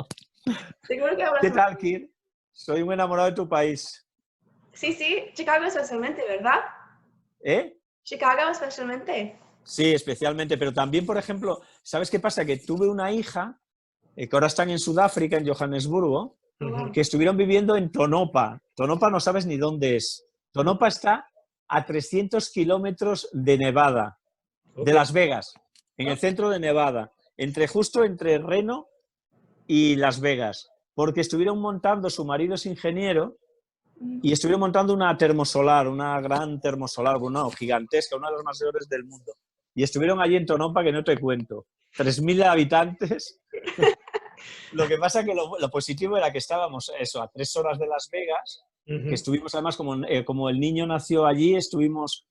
Seguro que hablas. ¿Qué tal, kid? Soy muy enamorado de tu país. Sí, Chicago especialmente, ¿verdad? Chicago especialmente. Sí, especialmente, pero también, por ejemplo, ¿sabes qué pasa? Que tuve una hija, que ahora están en Sudáfrica, en Johannesburgo, que estuvieron viviendo en Tonopa. Tonopa no sabes ni dónde es. Tonopa está a 300 kilómetros de Nevada, de Las Vegas, en el centro de Nevada, justo entre Reno y Las Vegas, porque estuvieron montando, su marido es ingeniero, y estuvieron montando una termosolar, una gran termosolar, bueno, gigantesca, una de las más grandes del mundo. Y estuvieron allí en Tonopa, que no te cuento, 3.000 habitantes. Lo que pasa que lo positivo era que estábamos a 3 horas de Las Vegas, que estuvimos además, como el niño nació allí, estuvimos,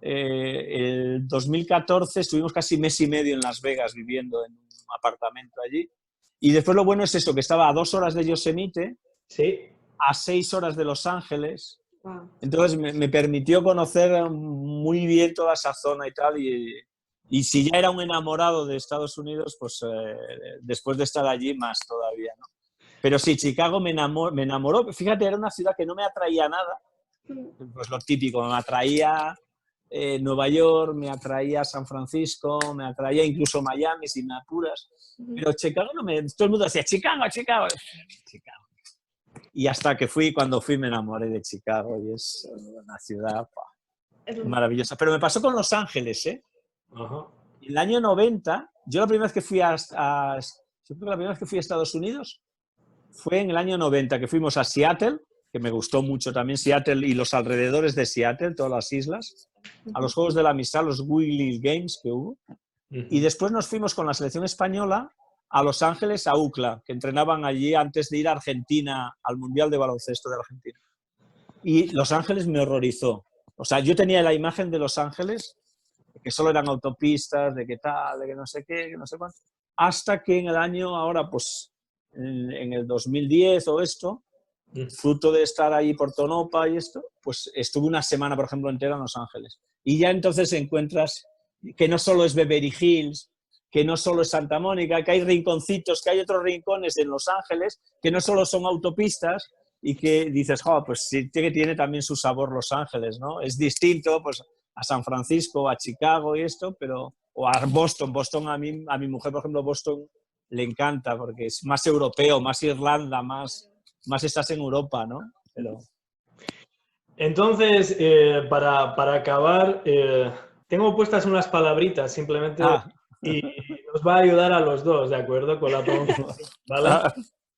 el 2014, estuvimos casi mes y medio en Las Vegas viviendo en un apartamento allí. Y después lo bueno es eso, que estaba a 2 horas de Yosemite, a 6 horas de Los Ángeles. Entonces me permitió conocer muy bien toda esa zona y tal, y si ya era un enamorado de Estados Unidos, pues después de estar allí más todavía, ¿no? Pero sí, Chicago me enamoró. Fíjate, era una ciudad que no me atraía nada, pues lo típico, me atraía Nueva York, me atraía San Francisco, me atraía incluso Miami, si me apuras, pero Chicago todo el mundo decía, Chicago. Y hasta que cuando fui me enamoré de Chicago y es una ciudad maravillosa. Pero me pasó con Los Ángeles, ¿eh? En el año 90, yo la primera vez que fui a Estados Unidos fue en el año 90, que fuimos a Seattle, que me gustó mucho también Seattle y los alrededores de Seattle, todas las islas. a los Juegos de la Amistad, los Weekly Games que hubo. Y después nos fuimos con la selección española a Los Ángeles, a UCLA, que entrenaban allí antes de ir a Argentina, al Mundial de Baloncesto de Argentina. Y Los Ángeles me horrorizó. O sea, yo tenía la imagen de Los Ángeles, que solo eran autopistas, de qué tal, de que no sé qué, que no sé cuánto. Hasta que en el año, ahora, pues, en el 2010 o esto, fruto de estar ahí por Tonopa y esto, pues estuve una semana, por ejemplo, entera en Los Ángeles. Y ya entonces encuentras que no solo es Beverly Hills, que no solo es Santa Mónica, que hay rinconcitos, que hay otros rincones en Los Ángeles, que no solo son autopistas y que dices, oh, pues sí que tiene también su sabor Los Ángeles, ¿no? Es distinto pues, a San Francisco, a Chicago y esto, pero o a Boston. Boston a mi mujer, por ejemplo, Boston le encanta porque es más europeo, más Irlanda, más estás en Europa, ¿no? Pero... Entonces, para acabar, tengo puestas unas palabritas simplemente y nos va a ayudar a los dos, ¿de acuerdo? Con la pronunciación, ¿vale?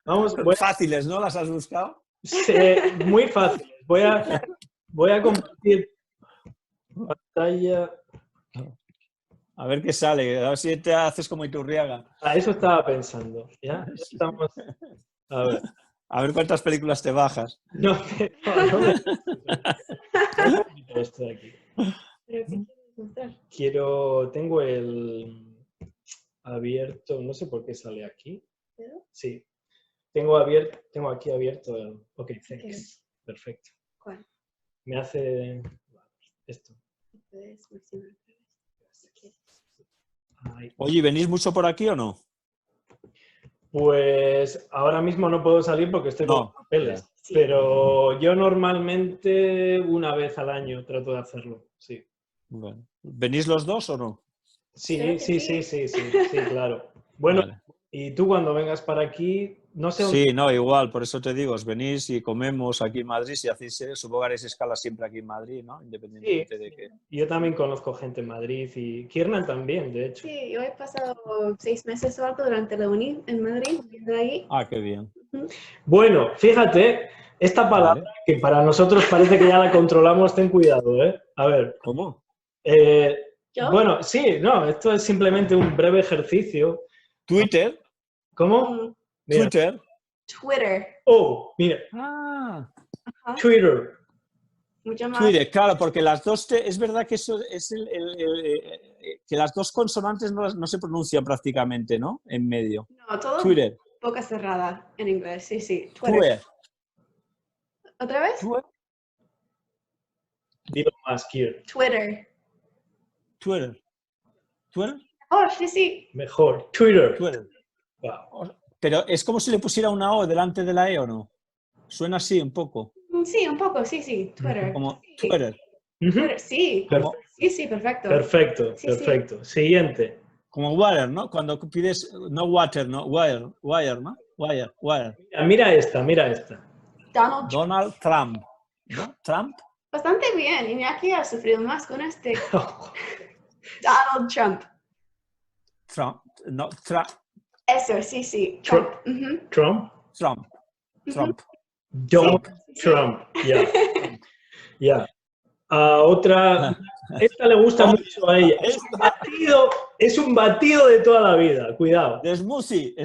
Vamos, fáciles, ¿no? ¿Las has buscado? Sí, muy fáciles. Voy a compartir pantalla. A ver qué sale, a ver si te haces como Iturriaga. A eso estaba pensando, ¿ya? Estamos... A ver cuántas películas te bajas. No esto de aquí. Tengo el abierto, no sé por qué sale aquí. Sí. Tengo aquí abierto el... Ok, thanks. Perfecto. ¿Cuál? Me hace... Esto. Oye, ¿venís mucho por aquí o no? Pues ahora mismo no puedo salir porque estoy con papeles. Sí. Pero yo normalmente una vez al año trato de hacerlo, sí. Bueno. ¿Venís los dos o no? Sí, claro. Bueno, vale. Y tú cuando vengas para aquí, no sé... Sí, no, igual, por eso te digo, os venís y comemos aquí en Madrid, si hacéis, supongo que haréis escala siempre aquí en Madrid, ¿no? Independientemente de que... Yo también conozco gente en Madrid y Kiernan también, de hecho. Sí, yo he pasado 6 meses o algo durante la uni en Madrid, viviendo ahí. Ah, qué bien. Bueno, fíjate, esta palabra que para nosotros parece que ya la controlamos, ten cuidado, ¿eh? A ver. ¿Cómo? Bueno, sí, no, esto es simplemente un breve ejercicio. ¿Twitter? ¿Cómo? Mira. ¿Twitter? Twitter. Oh, mira. Twitter. Mucho más. Twitter, claro, porque las dos, es verdad que eso es que las dos consonantes no se pronuncian prácticamente, ¿no? En medio. No, todo Twitter. Boca cerrada en inglés, sí. Twitter. Twitter. ¿Otra vez? Dilo más, Kier. Twitter. Oh, sí. Mejor. Twitter. Wow. Pero es como si le pusiera una O delante de la E, ¿o no? Suena así un poco. Sí, un poco, sí. Twitter. Como Twitter. Twitter, sí. Sí, perfecto. Perfecto. Siguiente. Como wire, ¿no? Cuando pides, no water, no, wire, ¿no? Wire. Mira esta. Donald Trump. ¿No? ¿Trump? Bastante bien. Iñaki ha sufrido más con este. Donald Trump. Eso, sí. Trump. Trump. Trump. Trump. Ya. Otra. Esta le gusta mucho a ella. Es un batido de toda la vida. Cuidado. ¿Es smoothie?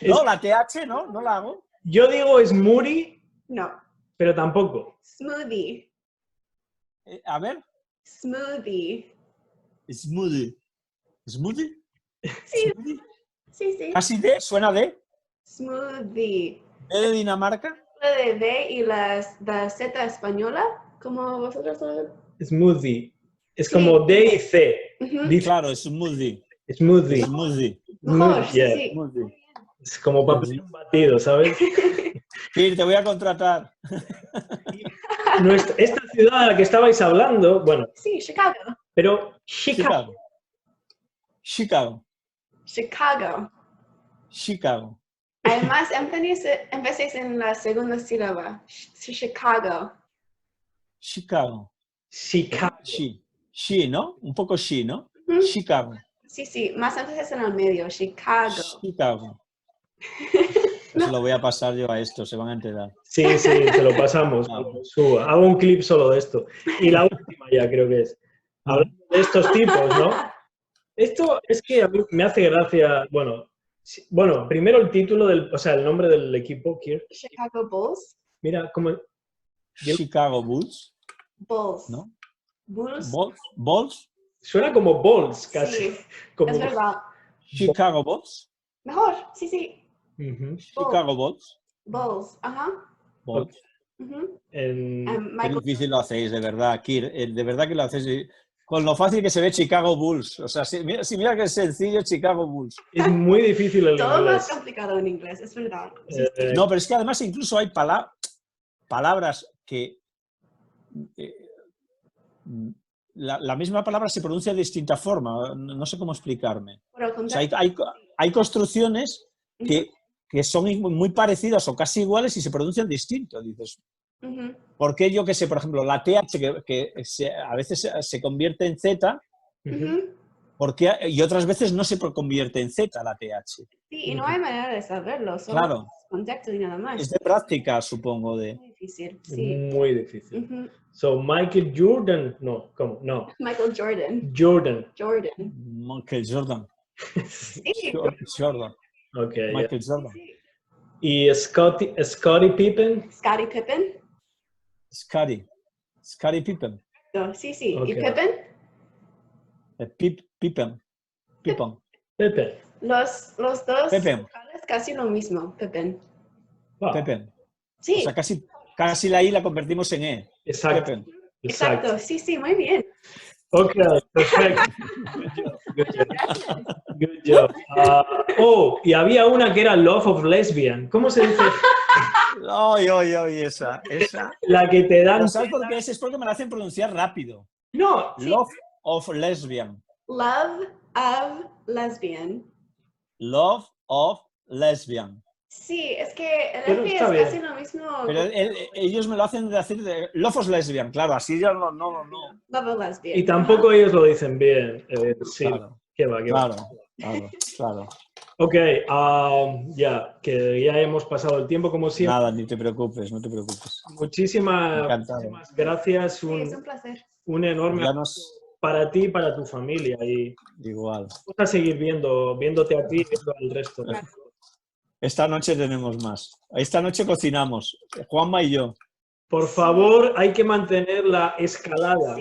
No, la TH, ¿no? No la hago. Yo digo smoothie. No. Pero tampoco. Smoothie. A ver. Smoothie. ¿Smoothie? Sí. ¿Casi D? ¿Suena D? Smoothie. ¿D de Dinamarca? De D y la Z española, como vosotros sabéis. Smoothie. Es como D y C. Claro, es smoothie. Smoothie. Sí. Es como para pedir un batido, ¿sabes? Sí, te voy a contratar. Esta ciudad a la que estabais hablando, bueno. Sí, Chicago. Pero Chicago. Además, empecéis en la segunda sílaba. Chicago. She, ¿no? Un poco she, ¿no? Chicago. Sí, más empecéis en el medio. Chicago. Se lo voy a pasar yo a esto, se van a enterar. Sí, se lo pasamos. Cuando suba. Hago un clip solo de esto. Y la última ya creo que es. Hablando de estos tipos, ¿no? Esto es que a mí me hace gracia, bueno, primero el título, o sea, el nombre del equipo, Kirk. Chicago Bulls. Mira, como... Chicago Bulls, Bulls. ¿no? Bulls. Bulls. Suena como Bulls, casi. Sí, Como... es verdad. Chicago Bulls. Mejor, sí. Ujú. Chicago Bulls. Bulls, ajá. Bulls. Ujú. En... Qué Michael difícil lo hacéis, de verdad, Kir. De verdad que lo hacéis. Con lo fácil que se ve Chicago Bulls. O sea, mira que es sencillo Chicago Bulls. Es muy difícil el todo inglés. más complicado en inglés, es verdad. Sí, No, pero es que además incluso hay palabras que... la misma palabra se pronuncia de distinta forma. No sé cómo explicarme. Pero O sea, hay construcciones que son muy parecidas o casi iguales y se pronuncian distinto. Dices, Ujú. ¿por qué yo qué sé? Por ejemplo, la TH que a veces se convierte en Z, Ujú. y otras veces no se convierte en Z la TH. Sí, y no hay manera de saberlo, solo Claro. contexto y nada más. Es de práctica, supongo. Muy difícil, sí. Muy difícil. Ujú. So, Michael Jordan, no, ¿cómo? No. Michael Jordan. Jordan. Michael Jordan. Sí, Jordan. Ok, ya. Michael Jordan. sí. Y Scottie Pippen. Scottie Pippen. Scottie Pippen. No, sí. Ok. ¿Y Pippen? Pippen. Pepe. Los dos Pippen. vocales casi lo mismo, Pippen. Wow. Pippen. Sí, O sea, casi la I la convertimos en E. Exacto. Pippen. exacto. Sí, muy bien. Ok, perfecto. Good job. Y había una que era Love of Lesbian. ¿Cómo se dice? Ay, esa. La que te dan... ¿Pero sabes por qué es? Porque me la hacen pronunciar rápido. No. Sí. Love of Lesbian. Love of Lesbian. Love of Lesbian. Sí, es que el Pero F está es bien. casi lo mismo. Pero ellos me lo hacen decir de Love of Lesbian, claro, así ya no. Love of Lesbian. Y tampoco ellos lo dicen bien. Sí. Claro. ¿Qué va? Claro. Ok, ya, que ya hemos pasado el tiempo como siempre. Nada, ni te preocupes, no te preocupes. Muchísimas gracias. Sí, es un placer. Un enorme Ya abrazo para ti y para tu familia. Y igual. vamos a seguir viéndote a ti y viendo al resto. Esta noche tenemos más. Esta noche cocinamos, Juanma y yo. Por favor, hay que mantener la escalada.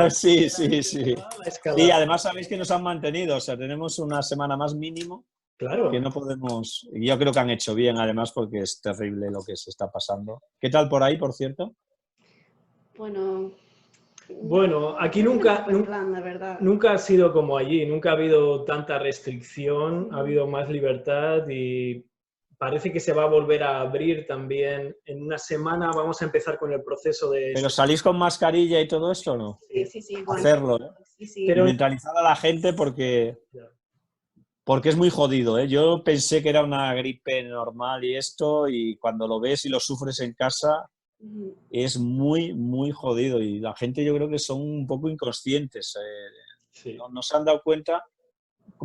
Sí. Sí. La escalada. Sí, además sabéis que nos han mantenido, o sea, tenemos una semana más mínimo Claro. que no podemos... Y yo creo que han hecho bien, además, porque es terrible lo que se está pasando. ¿Qué tal por ahí, por cierto? Bueno, aquí no nunca, tenemos buen plan, la verdad. nunca ha sido como allí, nunca ha habido tanta restricción, ha habido más libertad y parece que se va a volver a abrir también. En una semana vamos a empezar con el proceso de... ¿Pero salís con mascarilla y todo esto o no? Sí, igual. Hacerlo, ¿eh? Sí. Pero- Y mentalizar a la gente porque es muy jodido, ¿eh? Yo pensé que era una gripe normal y esto, y cuando lo ves y lo sufres en casa, Ujú. es muy, muy jodido. Y la gente yo creo que son un poco inconscientes. Sí. No se han dado cuenta.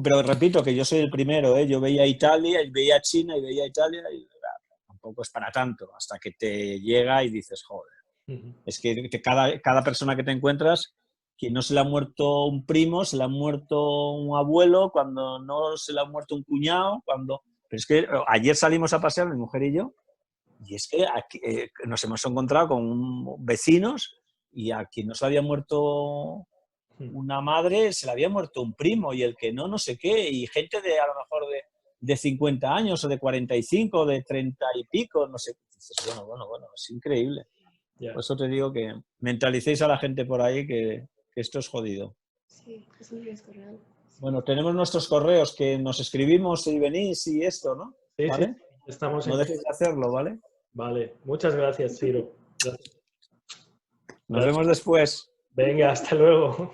Pero repito que yo soy el primero, ¿eh? Yo veía Italia, y veía China y veía Italia y tampoco es para tanto, hasta que te llega y dices, joder. Ujú. Es que cada persona que te encuentras, que no se le ha muerto un primo, se le ha muerto un abuelo, cuando no se le ha muerto un cuñado, Pero es que ayer salimos a pasear, mi mujer y yo, y es que aquí, nos hemos encontrado con vecinos y a quien no se le había muerto una madre, se le había muerto un primo, y el que no sé qué, y gente de a lo mejor de 50 años o de 45, de 30 y pico, no sé. Dices, bueno, es increíble. Ya. Por eso te digo que mentalicéis a la gente por ahí que esto es jodido. Sí, es un riesgo real. Bueno, tenemos nuestros correos que nos escribimos si venís y esto, ¿no? Sí, ¿Vale? sí, estamos No dejéis de hacerlo, ¿vale? Vale, muchas gracias, Ciro. Gracias. Nos vemos después. Venga, hasta luego.